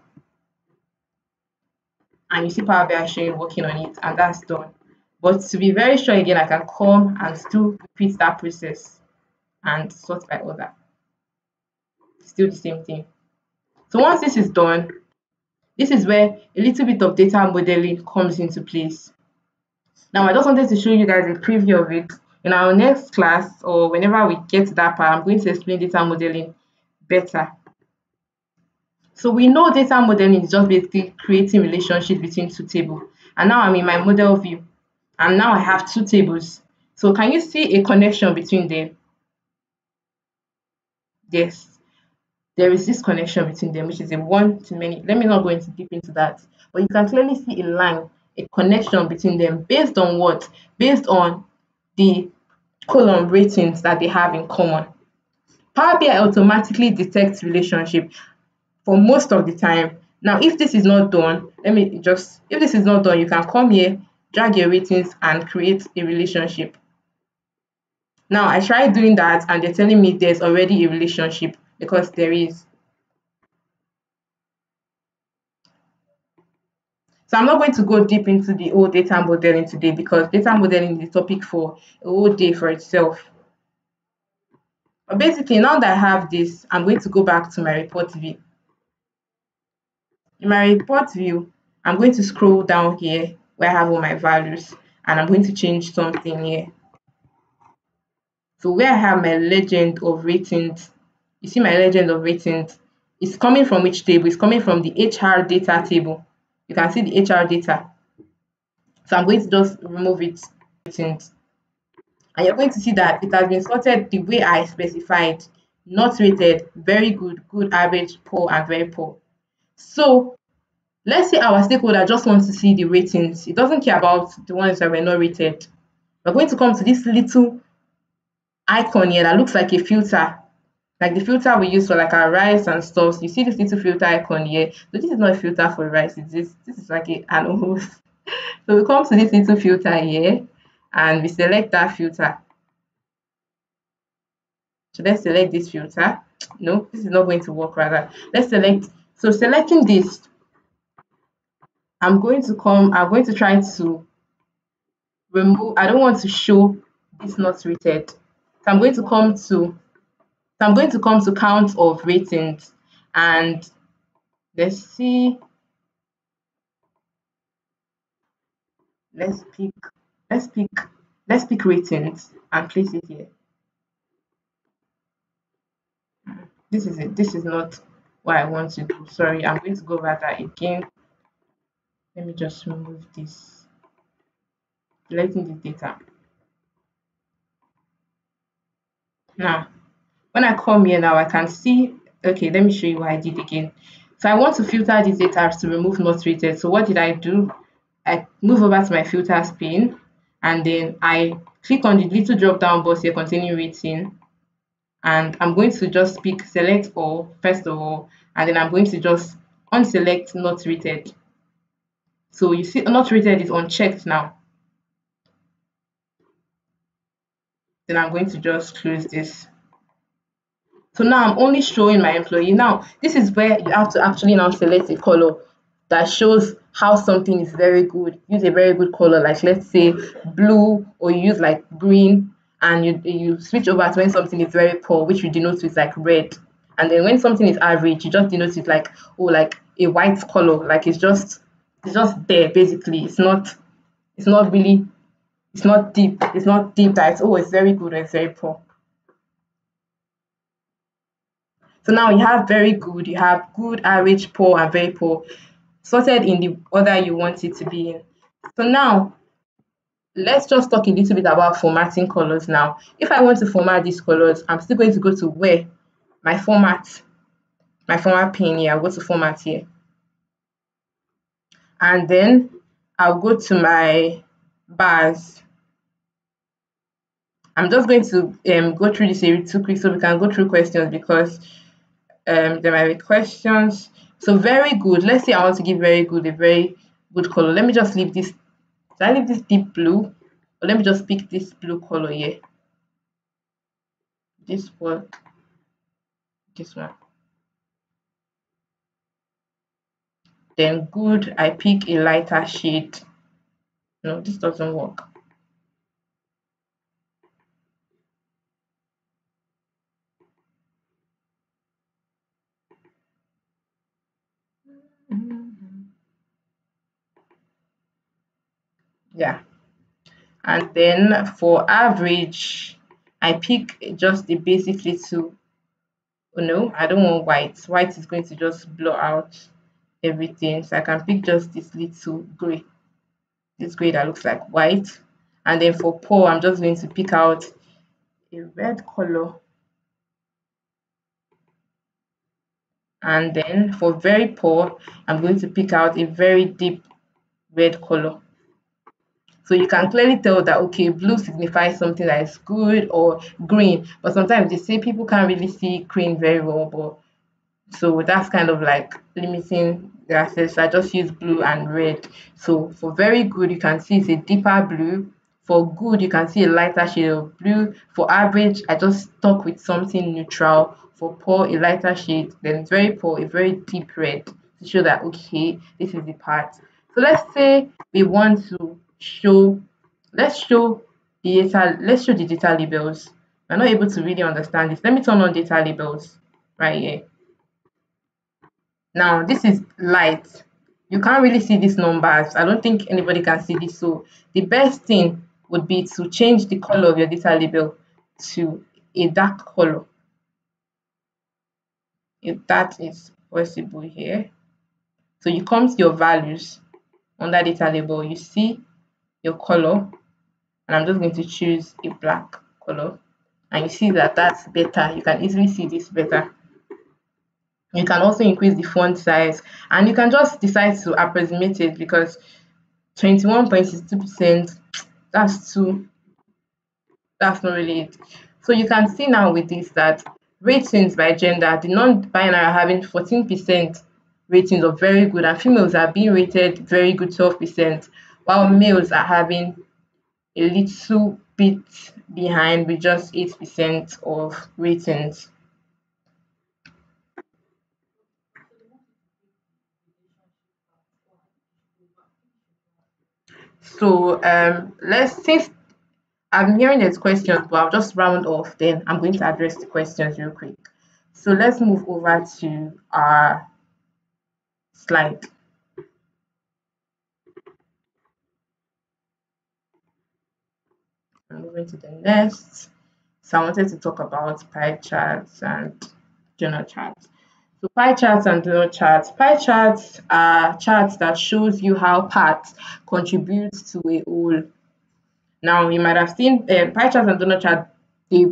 And you see Power BI showing working on it, and that's done. But to be very sure again, I can come and still repeat that process and sort by order. Still the same thing. So once this is done, this is where a little bit of data modeling comes into place. Now I just wanted to show you guys a preview of it. In our next class, or whenever we get to that part, I'm going to explain data modeling better. So we know data modeling is just basically creating relationships between two tables. And now I'm in my model view. And now I have two tables. So can you see a connection between them? Yes. There is this connection between them, which is a one to many. Let me not go into deep into that. But you can clearly see a line, a connection between them based on what? Based on the column ratings that they have in common. Power BI automatically detects relationship for most of the time. Now, if this is not done, if this is not done, you can come here, drag your ratings and create a relationship. Now, I tried doing that and they're telling me there's already a relationship because there is. So I'm not going to go deep into the whole data modeling today because data modeling is a topic for a whole day for itself. But basically, now that I have this, I'm going to go back to my report view. In my report view, I'm going to scroll down here where I have all my values and I'm going to change something here. So where I have my legend of ratings, you see my legend of ratings, it's coming from which table? It's coming from the HR data table. You can see the HR data. So I'm going to just remove it. Ratings. And you're going to see that it has been sorted the way I specified. Not rated, very good, good, average, poor, and very poor. So let's say our stakeholder just wants to see the ratings. It doesn't care about the ones that were not rated. We're going to come to this little icon here that looks like a filter, like the filter we use for like our rice and stuff. So you see this little filter icon here. So this is not a filter for rice. This is like an host. So we come to this little filter here and we select that filter. So let's select this filter. No, this is not going to work rather. Let's select. So selecting this, I'm going to try to remove. I don't want to show this not rated. So I'm going to come to count of ratings and let's see. Let's pick ratings and place it here. This is it. This is not what I want to do. Sorry, I'm going to go over that again. Let me just remove this. Selecting the data. Now, when I come here now, I can see, okay, let me show you what I did again. So I want to filter this data to remove not rated. So what did I do? I move over to my filters pane, and then I click on the little drop down box here containing rating, and I'm going to just pick select all first of all, and then I'm going to just unselect not rated. So you see not rated is unchecked now. Then I'm going to just close this. So now I'm only showing my employee. Now, this is where you have to actually now select a color that shows how something is very good. Use a very good color, like let's say blue, or you use like green, and you switch over to when something is very poor, which you denote with like red. And then when something is average, you just denote it like, oh, like a white color, like it's just there basically. It's not really it's not deep. It's not deep that it's, oh, it's very good or it's very poor. So now you have very good, you have good, average, poor, and very poor, sorted in the order you want it to be in. So now let's just talk a little bit about formatting colors now. If I want to format these colors, I'm still going to go to where my format pane here. I'll go to format here. And then I'll go to my bars. I'm just going to go through this area too quick so we can go through questions, because there might be questions. So very good. Let's say I want to give very good a very good color. Let me just leave this. Did I leave this deep blue? Or let me just pick this blue color here. This one. This one. Then good. I pick a lighter shade. No, this doesn't work. Yeah. And then for average, I pick just the basic little. Oh no, I don't want white. White is going to just blur out everything. So I can pick just this little gray. This gray that looks like white. And then for poor, I'm just going to pick out a red color. And then for very poor, I'm going to pick out a very deep red color. So you can clearly tell that, okay, blue signifies something that is good, or green. But sometimes they say people can't really see green very well, but so that's kind of like limiting the access. So I just use blue and red. So for very good, you can see it's a deeper blue. For good, you can see a lighter shade of blue. For average, I just stuck with something neutral. For poor, a lighter shade. Then very poor, a very deep red, to show that, okay, this is the part. So let's say we want to show, let's show the data labels. We're not able to really understand this. Let me turn on data labels right here. Now, this is light. You can't really see these numbers. I don't think anybody can see this. So the best thing would be to change the color of your data label to a dark color, if that is possible here. So you come to your values under data label, you see your color, and I'm just going to choose a black color. And you see that that's better. You can easily see this better. You can also increase the font size, and you can just decide to approximate it, because 21.62%, that's too, that's not really it. So you can see now with this that ratings by gender, the non-binary are having 14% ratings of very good, and females are being rated very good 12%, while males are having a little bit behind with just 8% of ratings. So let's, since I'm hearing there's questions, but I'll just round off, then I'm going to address the questions real quick. So let's move over to our slide. I'm moving to the next. So I wanted to talk about pie charts and donut charts. So pie charts and donut charts. Pie charts are charts that shows you how parts contribute to a whole. Now you might have seen pie charts and donut chart, they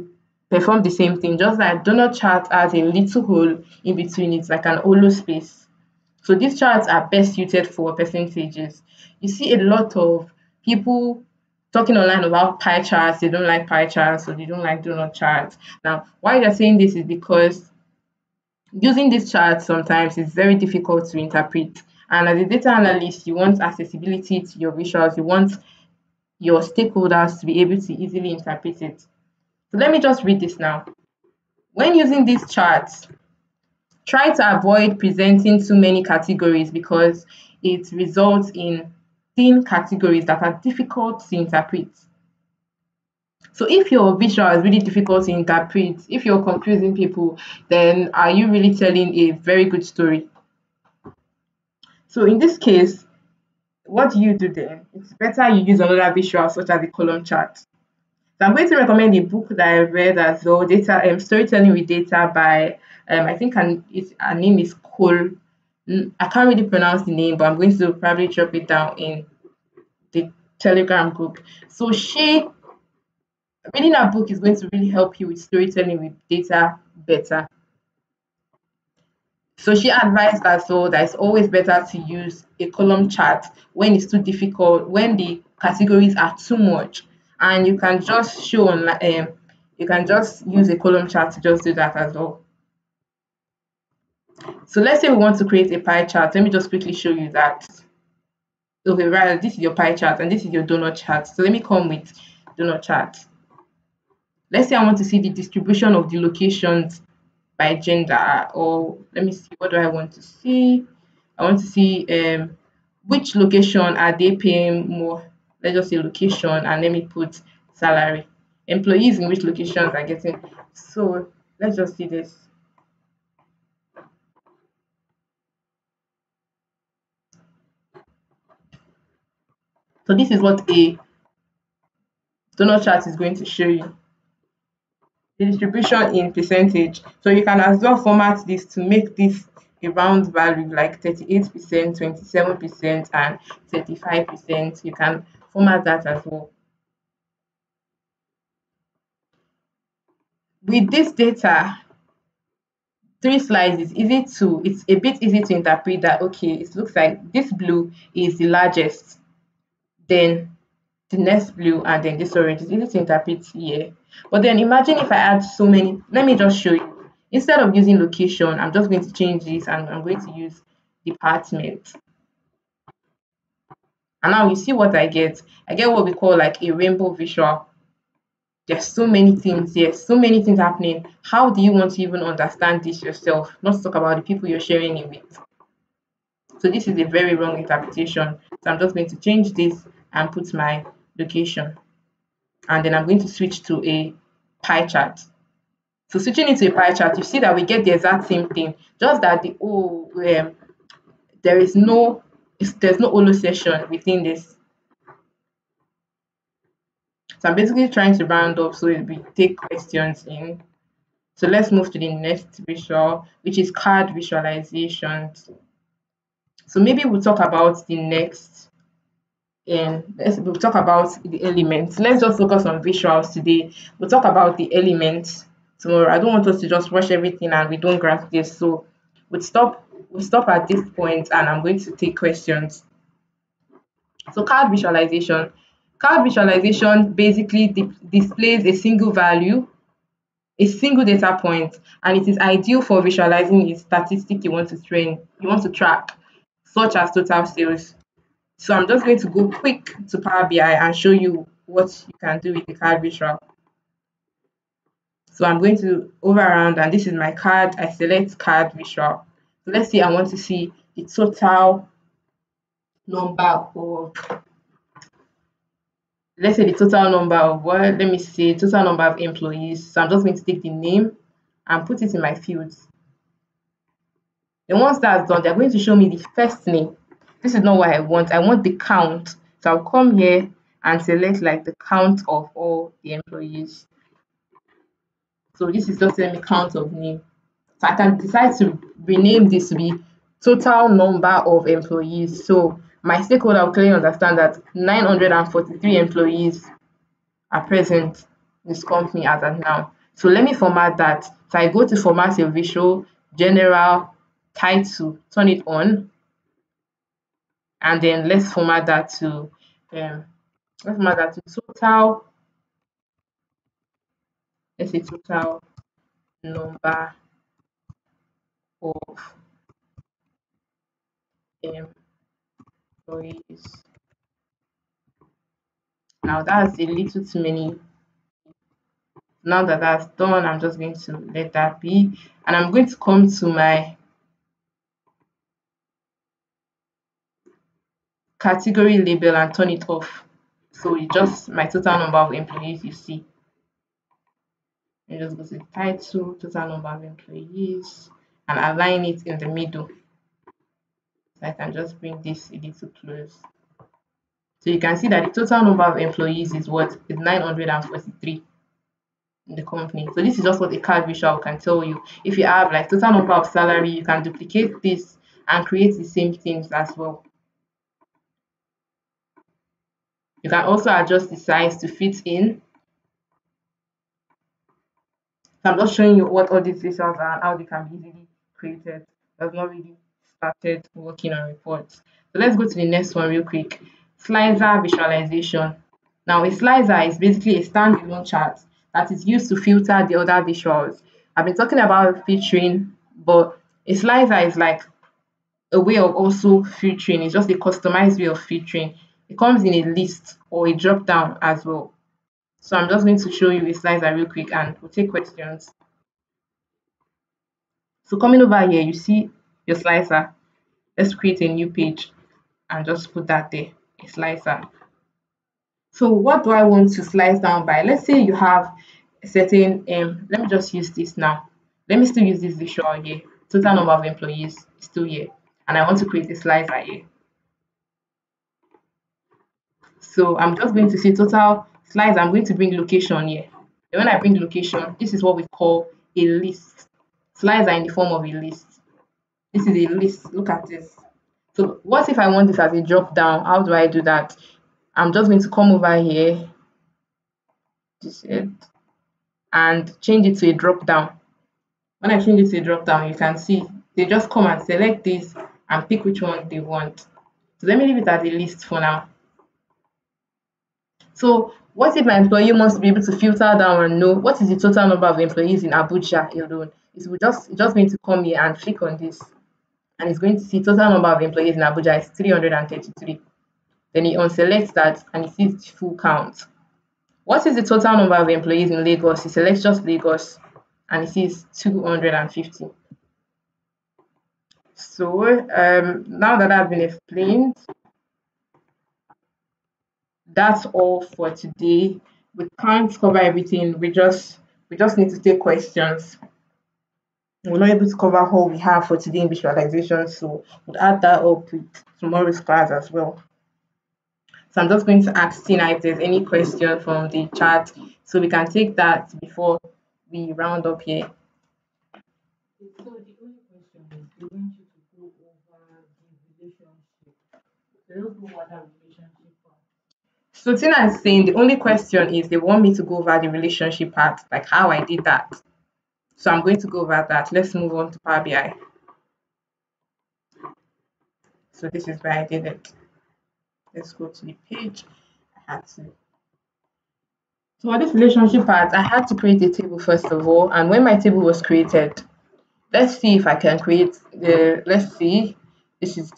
perform the same thing, just like donut chart has a little hole in between it, like an hollow space. So these charts are best suited for percentages. You see a lot of people talking online about pie charts, they don't like pie charts or they don't like donut charts. Now, why they're saying this is because using these charts sometimes is very difficult to interpret. And as a data analyst, you want accessibility to your visuals, you want your stakeholders to be able to easily interpret it. So let me just read this now. When using these charts, try to avoid presenting too many categories because it results in thin categories that are difficult to interpret. So if your visual is really difficult to interpret, if you're confusing people, then are you really telling a very good story? So in this case, what do you do then? It's better you use another visual such as the column chart. So I'm going to recommend a book that I read as well, Data Storytelling with Data by I think her name is Cole. I can't really pronounce the name, but I'm going to probably drop it down in the Telegram group. So reading that book is going to really help you with storytelling with data better. So she advised as well that it's always better to use a column chart when it's too difficult, when the categories are too much, and you can just show on you can just use a column chart to just do that as well. So let's say we want to create a pie chart. Let me just quickly show you that. Okay, right, this is your pie chart and this is your donut chart. So let me come with donut chart. Let's say I want to see the distribution of the locations by gender, or let me see, what do I want to see? I want to see which location are they paying more. Let's just say location, and let me put salary. Employees in which locations are getting. So let's just see this. So this is what a donut chart is going to show you. The distribution in percentage. So you can as well format this to make this a round value like 38%, 27%, and 35%. You can format that as well. With this data, three slides is easy to, it's a bit easy to interpret that, okay, it looks like this blue is the largest, then the next blue, and then this orange. It's easy to interpret here. But then imagine if I add so many, let me just show you. Instead of using location, I'm just going to change this and I'm going to use department. And now you see what I get. I get what we call like a rainbow visual. There's so many things here, so many things happening. How do you want to even understand this yourself? Not to talk about the people you're sharing it with. So this is a very wrong interpretation. So I'm just going to change this and put my location. And then I'm going to switch to a pie chart. So switching into a pie chart, you see that we get the exact same thing, just that there's no hollow section within this. So I'm basically trying to round up so we take questions in. So let's move to the next visual, which is card visualizations. So maybe we'll talk about the next, and we'll talk about the elements. Let's just focus on visuals today. We'll talk about the elements tomorrow. I don't want us to just rush everything and we don't grasp this. So we'll stop at this point and I'm going to take questions. So card visualization. Card visualization basically displays a single value, a single data point, and it is ideal for visualizing a statistic you want to track, such as total sales. So I'm just going to go quick to Power BI and show you what you can do with the card visual. So I'm going to hover around and this is my card. I select card visual. So let's say I want to see the total number of, let's say the total number of what? Let me see, total number of employees. So I'm just going to take the name and put it in my fields. And once that's done, they're going to show me the first name. This is not what I want. I want the count. So I'll come here and select like the count of all the employees. So this is just telling me count of name. So I can decide to rename this to be total number of employees. So my stakeholder will clearly understand that 943 employees are present in this company as of now. So let me format that. So I go to format your visual, general, title, turn it on, and then let's format that to total. Let's say total number of employees. Now that's a little too many. Now that that's done, I'm just going to let that be, and I'm going to come to my category label and turn it off. So it's just my total number of employees you see. You just go to the title, total number of employees, and align it in the middle. So I can just bring this a little close. So you can see that the total number of employees is what? Is 943 in the company. So this is just what a card visual can tell you. If you have like total number of salary, you can duplicate this and create the same things as well. You can also adjust the size to fit in. So I'm just showing you what all these visuals are and how they can be easily created. I've not really started working on reports. So let's go to the next one real quick. Slicer visualization. Now a slicer is basically a standalone chart that is used to filter the other visuals. I've been talking about filtering, but a slicer is like a way of also filtering. It's just a customized way of filtering. It comes in a list or a drop down as well. So I'm just going to show you a slicer real quick and we'll take questions. So coming over here, you see your slicer. Let's create a new page and just put that there, a slicer. So what do I want to slice down by? Let's say you have a certain, let me just use this now. Let me still use this visual here. Total number of employees is still here. And I want to create a slicer here. So I'm just going to say total slice. I'm going to bring location here. And when I bring location, this is what we call a list. Slides are in the form of a list. This is a list. Look at this. So what if I want this as a drop down? How do I do that? I'm just going to come over here, this it, and change it to a drop down. When I change it to a drop down, you can see they just come and select this and pick which one they want. So let me leave it as a list for now. So what if my employee wants to be able to filter down and know what is the total number of employees in Abuja alone? It's just going to come here and click on this, and it's going to see total number of employees in Abuja is 333. Then he unselects that and he sees the full count. What is the total number of employees in Lagos? He selects just Lagos and he sees 250. So now that I've been explained, that's all for today. We can't cover everything. We just need to take questions. We're not able to cover all we have for today in visualization, so we'll add that up with tomorrow's class as well. So I'm just going to ask Tina if there's any question from the chat, so we can take that before we round up here. So the only question is, they want you to go over the relationship. They don't go over that relationship part. So Tina is saying the only question is they want me to go over the relationship part, like how I did that. So I'm going to go over that. Let's move on to Power BI. So this is where I did it. Let's go to the page. I had to. So for this relationship part, I had to create a table first of all. And when my table was created, let's see if I can create the, let's see, this is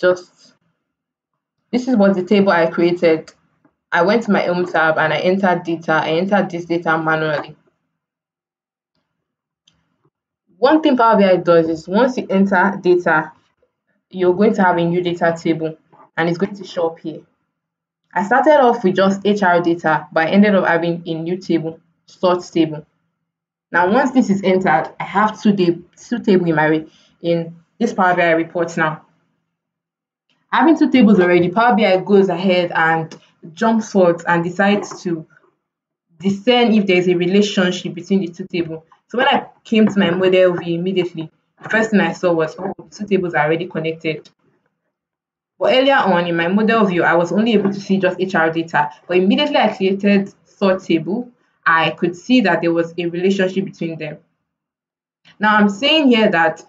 what the table I created. I went to my home tab and I entered data. I entered this data manually. One thing Power BI does is once you enter data, you're going to have a new data table and it's going to show up here. I started off with just HR data, but I ended up having a new table, sort table. Now, once this is entered, I have two tables in this Power BI report now. Having two tables already, Power BI goes ahead and jump sorts and decides to discern if there is a relationship between the two tables. So when I came to my model view immediately, The first thing I saw was, oh, the two tables are already connected. But earlier on in my model view, I was only able to see just HR data. But immediately I created sort table, I could see that there was a relationship between them. Now I'm saying here that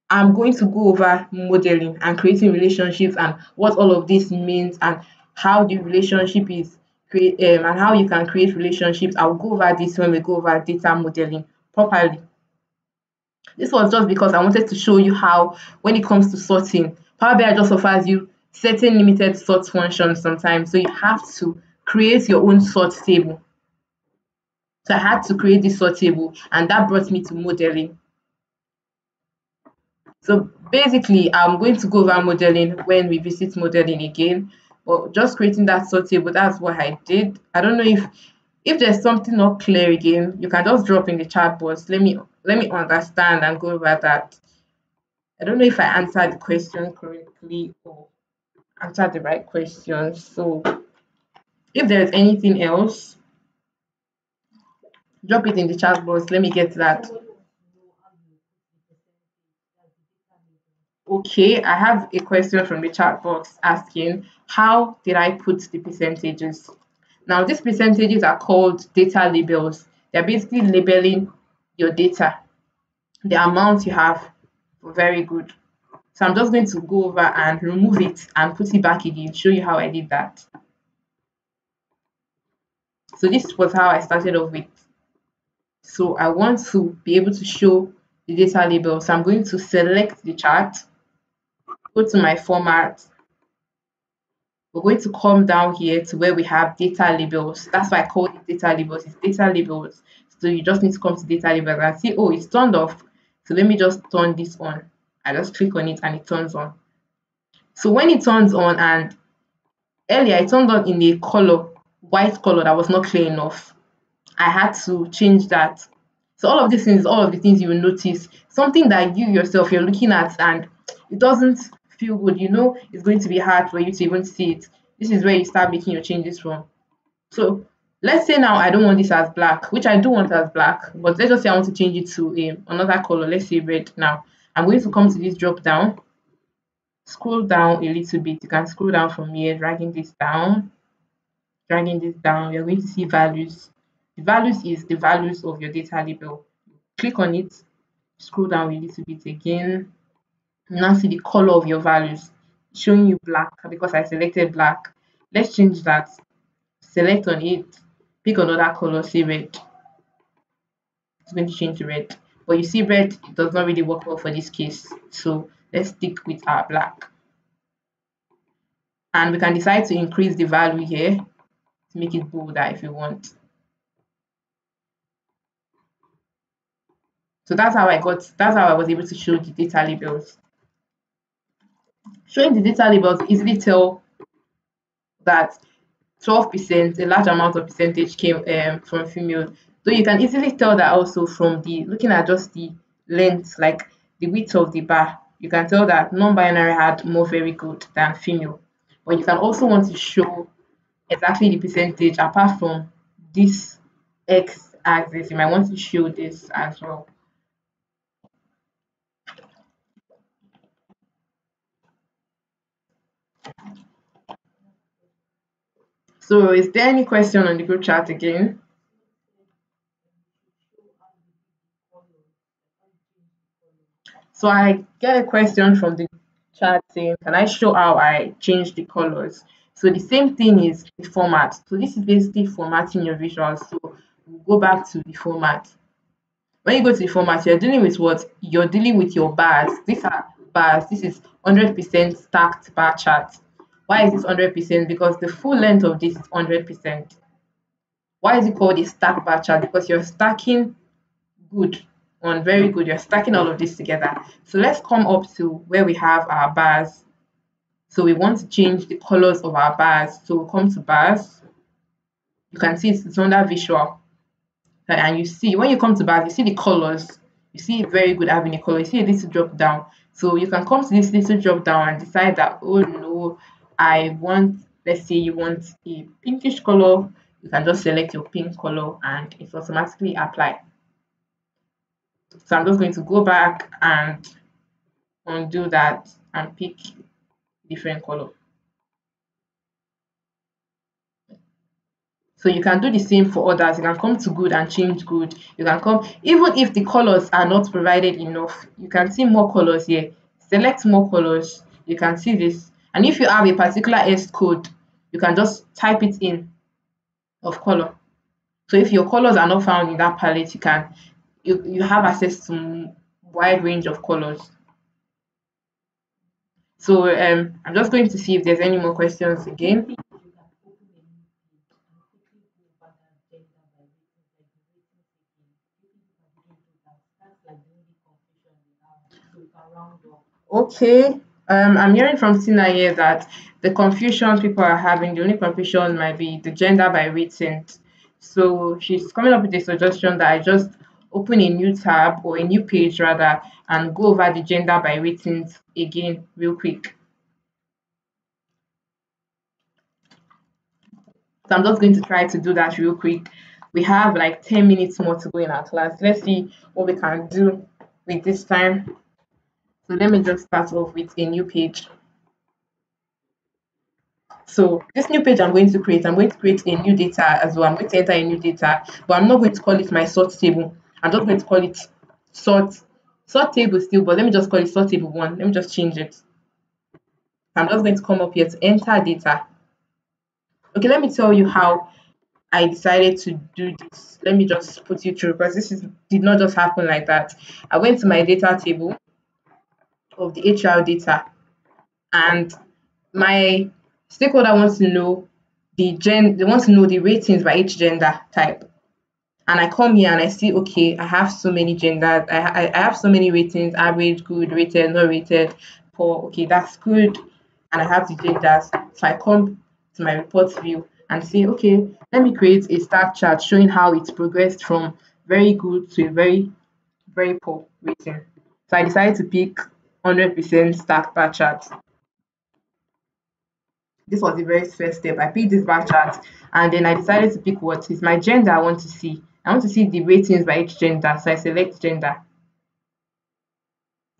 I'm going to go over modeling and creating relationships and what all of this means and how the relationship is create and how you can create relationships. I'll go over this when we go over data modeling properly. This was just because I wanted to show you how, when it comes to sorting, Power BI just offers you certain limited sort functions sometimes. So you have to create your own sort table. So I had to create this sort table, and that brought me to modeling. So basically, I'm going to go over modeling when we visit modeling again. But just creating that sort table, that's what I did. I don't know if there's something not clear again, you can just drop in the chat box. Let me understand and go over that. I don't know if I answered the question correctly or answered the right question. So if there's anything else, drop it in the chat box. Let me get that. Okay, I have a question from the chat box asking, how did I put the percentages? Now, these percentages are called data labels. They're basically labeling your data, the amount you have. Very good. So I'm just going to go over and remove it and put it back again, show you how I did that. So this was how I started off with. So I want to be able to show the data label. So I'm going to select the chart, go to my format. We're going to come down here to where we have data labels. That's why I call it data labels. It's data labels. So you just need to come to data labels and see, oh, it's turned off. So let me just turn this on. I just click on it and it turns on. So when it turns on, and earlier I turned on in a color, white color that was not clear enough, I had to change that. So all of these things, all of the things you will notice, something that you yourself you're looking at and it doesn't feel good, it's going to be hard for you to even see it. This is where you start making your changes from. So let's say now I don't want this as black, which I do want as black, but let's just say I want to change it to another color. Let's say red. Now I'm going to come to this drop down, scroll down a little bit. You can scroll down from here, dragging this down, you're going to see values. The values is the values of your data label. Click on it, scroll down a little bit again. Now see the color of your values, showing you black because I selected black. Let's change that. Select on it, pick another color, say red. It's going to change to red. But you see, red does not really work well for this case. So let's stick with our black. And we can decide to increase the value here to make it bolder if you want. So that's how I was able to show the data labels. Showing the data labels easily tell that 12%, a large amount of percentage came from female. So you can easily tell that also from looking at just the length, like the width of the bar. You can tell that non-binary had more very good than female. But you can also want to show exactly the percentage apart from this x-axis. You might want to show this as well. So is there any question on the group chat again? So I get a question from the chat saying, can I show how I change the colors? So the same thing is the format. So this is basically formatting your visuals. So we'll go back to the format. When you go to the format, you're dealing with what? You're dealing with your bars. These are bars. This is 100% stacked bar chart. Why is this 100%? Because the full length of this is 100%. Why is it called a stacked bar chart? Because you're stacking good on very good. You're stacking all of this together. So let's come up to where we have our bars. So we want to change the colors of our bars. So we'll come to bars. You can see it's under visual. And you see, when you come to bars, you see the colors. You see very good having a color. You see a little drop down. So you can come to this little drop down and decide that, oh no, I want, let's say you want a pinkish color. You can just select your pink color and it's automatically apply. So I'm just going to go back and undo that and pick different color. So you can do the same for others. You can come to good and change good. You can come, even if the colors are not provided enough, you can see more colors here. Select more colors. You can see this. And if you have a particular S code, you can just type it in of color. So if your colors are not found in that palette, you have access to wide range of colors. So I'm just going to see if there's any more questions again. You can open a new page and quickly go over that gender by rating, like the ratings again. You think you can quickly do that? That's like the only confusion we have. So we can round up. Okay. I'm hearing from Tina here that the confusion people are having, the only confusion might be the gender by rating. So she's coming up with a suggestion that I just open a new tab or a new page rather and go over the gender by ratings again real quick. So I'm just going to try to do that real quick. We have like 10 minutes more to go in our class. Let's see what we can do with this time. So let me just start off with a new page. So this new page I'm going to create a new data as well. I'm going to enter a new data, but I'm not going to call it my sort table. I'm just going to call it sort table still, but let me just call it sort table 1. Let me just change it. I'm just going to come up here to enter data. Okay, let me tell you how I decided to do this. Let me just put you through because did not just happen like that. I went to my data table of the HR data, and my stakeholder wants to know they want to know the ratings by each gender type. And I come here and I see, okay, I have so many genders, I have so many ratings: average, good, rated, not rated, poor. Okay, that's good. And I have the genders. So I come to my report view and say, okay, let me create a star chart showing how it's progressed from very good to a very, very poor rating. So I decided to pick 100% stack bar chart. This was the very first step. I picked this bar chart and then I decided to pick what is my gender I want to see. I want to see the ratings by each gender. So I select gender.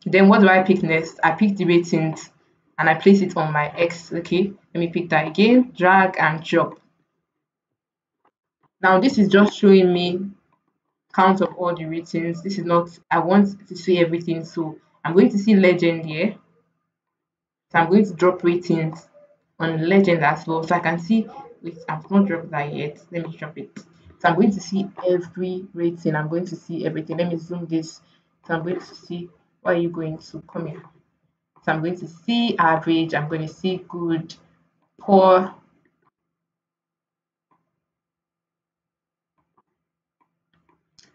Then what do I pick next? I pick the ratings and I place it on my X. Okay, let me pick that again, drag and drop. Now this is just showing me count of all the ratings. This is not, I want to see everything. So I'm going to see legend here. So I'm going to drop ratings on legend as well. So I can see, wait, I've not dropped that yet. Let me drop it. So I'm going to see every rating. I'm going to see everything. Let me zoom this. So I'm going to see, where are you going to come here? So I'm going to see average. I'm going to see good, poor.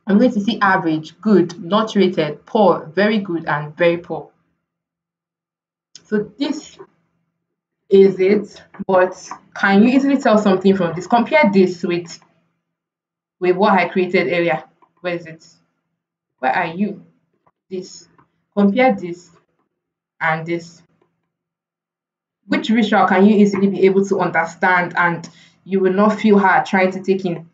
I'm going to see average, good, not rated, poor, very good, and very poor. So this is it. But can you easily tell something from this? Compare this with what I created earlier. Where is it? Where are you? This. Compare this and this. Which visual can you easily be able to understand and you will not feel hard trying to take in?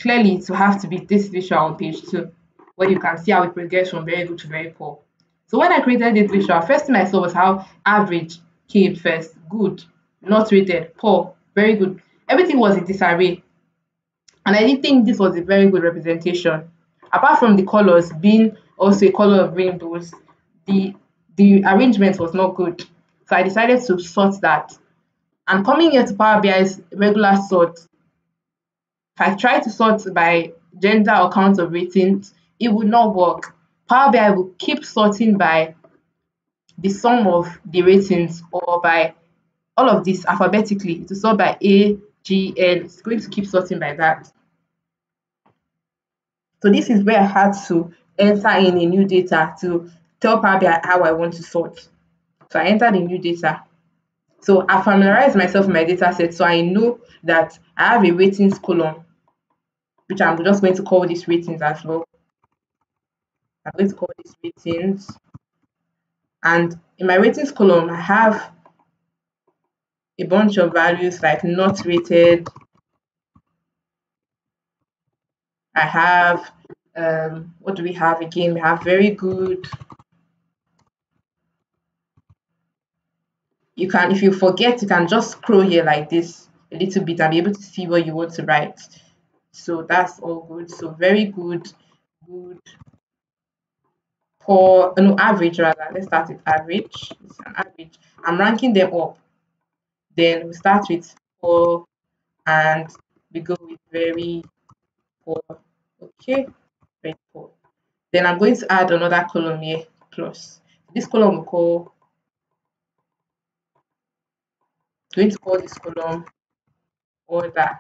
Clearly, it will have to be this visual on page 2, where you can see how it progressed from very good to very poor. So when I created this visual, first thing I saw was how average came first, good, not rated, poor, very good. Everything was in disarray. And I didn't think this was a very good representation. Apart from the colors being also a color of rainbows, the arrangement was not good. So I decided to sort that. And coming here to Power BI's regular sort, if I try to sort by gender or count of ratings, it would not work. Power BI will keep sorting by the sum of the ratings or by all of this alphabetically. It will sort by A, G, N. It's going to keep sorting by that. So this is where I had to enter in a new data to tell Power BI how I want to sort. So I entered the new data. So I familiarized myself with my data set, so I know that I have a ratings column, which I'm just going to call this ratings as well. I'm going to call this ratings. And in my ratings column, I have a bunch of values like not rated. I have What do we have again? We have very good. You can, if you forget, you can just scroll here like this a little bit and be able to see what you want to write. So that's all good. So very good, good, poor, no, average rather. Let's start with average. It's an average. I'm ranking them up. Then we start with poor and we go with very poor. Okay, very poor. Then I'm going to add another column here, plus. This column we call, going to call this column order.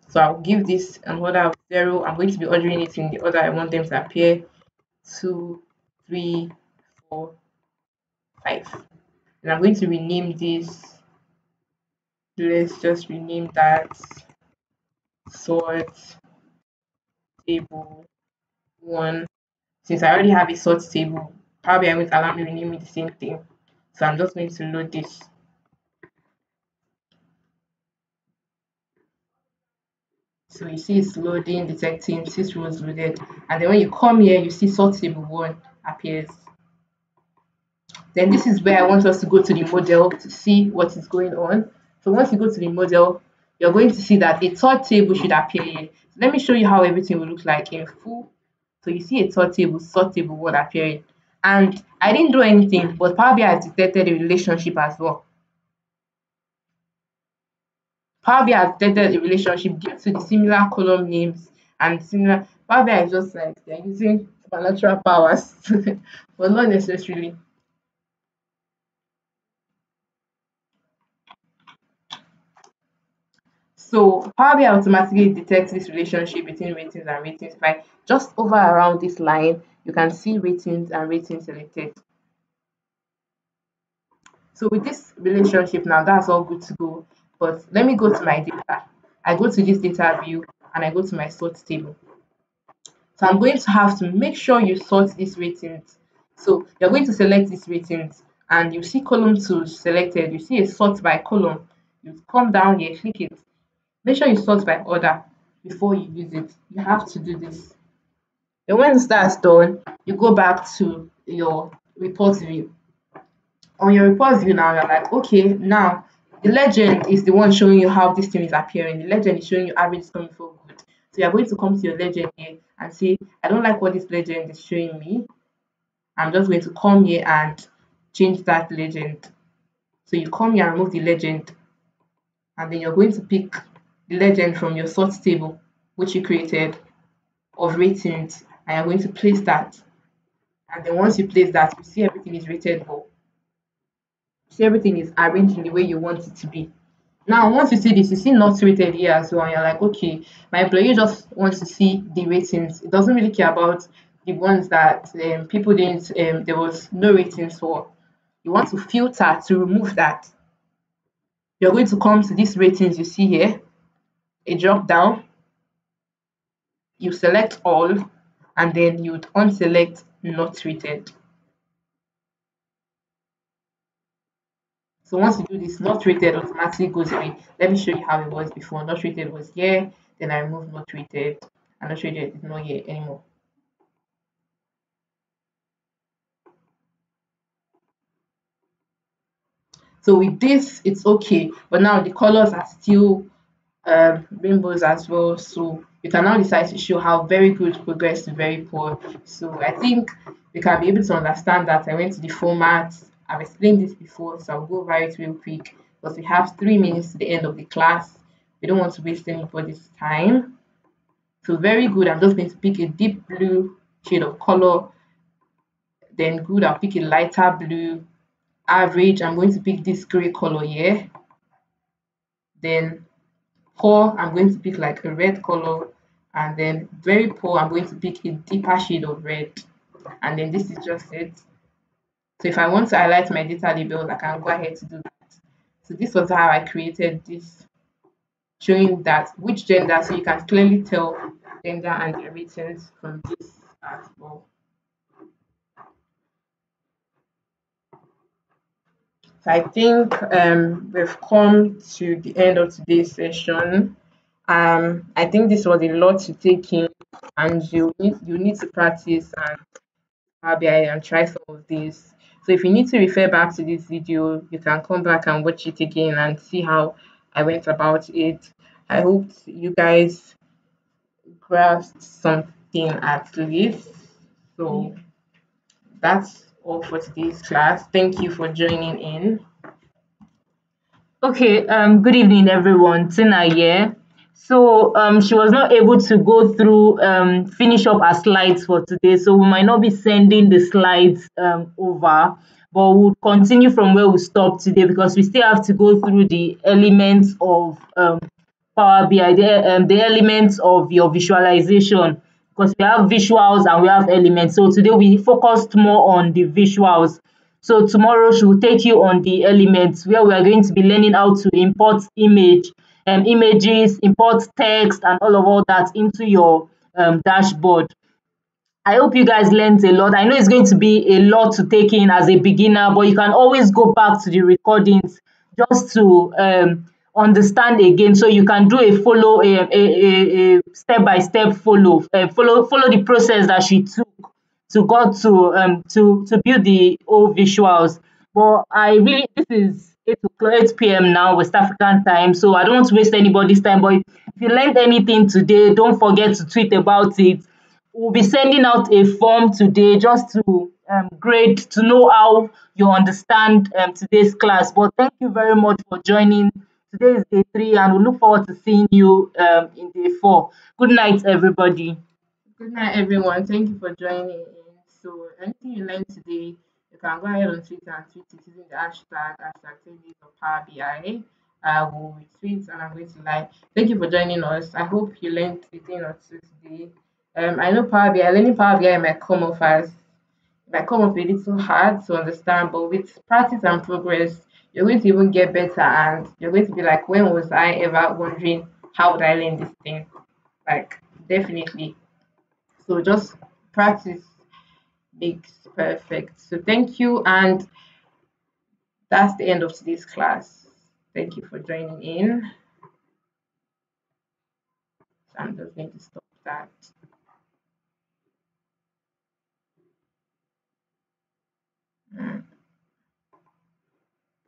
So I'll give this an order of 0. I'm going to be ordering it in the order I want them to appear. 2, 3, 4, 5. And I'm going to rename this. Let's just rename that sort table 1. Since I already have a sort table, Power BI won't allow me to rename it the same thing. So I'm just going to load this. So you see it's loading, detecting 6 rows loaded. And then when you come here, you see sort table 1 appears. Then this is where I want us to go to the model to see what is going on. So once you go to the model, you're going to see that a sort table should appear here. So let me show you how everything will look like in full. So you see a sort table 1 appearing. And I didn't do anything, but Power BI has detected a relationship as well. Power BI has detected a relationship due to the similar column names and similar. Power BI is just like they're using supernatural powers, but not necessarily. So Power BI automatically detects this relationship between ratings and ratings by just over around this line. You can see ratings and ratings selected. So with this relationship now, that's all good to go. But let me go to my data. I go to this data view and I go to my sort table. So I'm going to have to make sure you sort these ratings. So you're going to select these ratings and you see column 2 selected. You see a sort by column. You come down here, click it. Make sure you sort by order before you use it. You have to do this. Then when that's done, you go back to your report view. On your report view now, you're like, okay, now the legend is the one showing you how this thing is appearing. The legend is showing you average is coming for good. So you're going to come to your legend here and say, I don't like what this legend is showing me. I'm just going to come here and change that legend. So you come here and remove the legend, and then you're going to pick the legend from your sort table, which you created of ratings, and you're going to place that. And then once you place that, you see everything is rated well. See everything is arranged in the way you want it to be. Now, once you see this, you see not rated here as well, and you're like, okay, my employee just wants to see the ratings. It doesn't really care about the ones that people didn't, there was no ratings for. You want to filter to remove that. You're going to come to these ratings you see here, a drop down, you select all, and then you'd unselect not rated. So once you do this, not rated automatically goes away. Let me show you how it was before. Not rated was here, then I removed not rated, and not rated is not here anymore. So with this, it's okay, but now the colors are still rainbows as well. So you can now decide to show how very good progress to very poor. So I think we can be able to understand that. I went to the format. I've explained this before, so I'll go over it real quick because we have 3 minutes to the end of the class. We don't want to waste anybody's time. So very good. I'm just going to pick a deep blue shade of color. Then good, I'll pick a lighter blue. Average, I'm going to pick this gray color here. Then poor, I'm going to pick like a red color. And then very poor, I'm going to pick a deeper shade of red. And then this is just it. So if I want to highlight my data labels, I can go ahead to do that. So this was how I created this, showing that which gender, so you can clearly tell gender and their ratings from this as well. So I think we've come to the end of today's session. I think this was a lot to take in, and you need to practice and Power BI and try some of these. So if you need to refer back to this video, you can come back and watch it again and see how I went about it. I hope you guys grasped something at least. So that's all for today's class. Thank you for joining in. Okay, good evening, everyone. Tina here. So, she was not able to go through, finish up her slides for today. So, we might not be sending the slides over, but we'll continue from where we stopped today because we still have to go through the elements of Power BI, the elements of your visualization because we have visuals and we have elements. So, today we focused more on the visuals. So tomorrow she will take you on the elements where we are going to be learning how to import images, import text, and all that into your dashboard. I hope you guys learned a lot. I know it's going to be a lot to take in as a beginner, but you can always go back to the recordings just to understand again. So you can do a follow a step by step follow the process that she took to got to build the whole visuals. But I really this is 8 o'clock 8 p.m. now, West African time. So I don't want to waste anybody's time. But if you learned anything today, don't forget to tweet about it. We'll be sending out a form today just to grade to know how you understand today's class. But thank you very much for joining. Today is day 3, and we look forward to seeing you in day 4. Good night, everybody. Good night, everyone. Thank you for joining in. So, anything you learned today, you can go ahead on Twitter and tweet it using the hashtag #10days of Power BI. I will retweet and I'm going to like. Thank you for joining us. I hope you learned a thing or two today. I know Power BI, learning Power BI might come off a little hard to understand, but with practice and progress, you're going to even get better and you're going to be like, when was I ever wondering how would I learn this thing? Like, definitely. So just practice makes perfect. So thank you, and that's the end of today's class. Thank you for joining in. So I'm just going to stop that.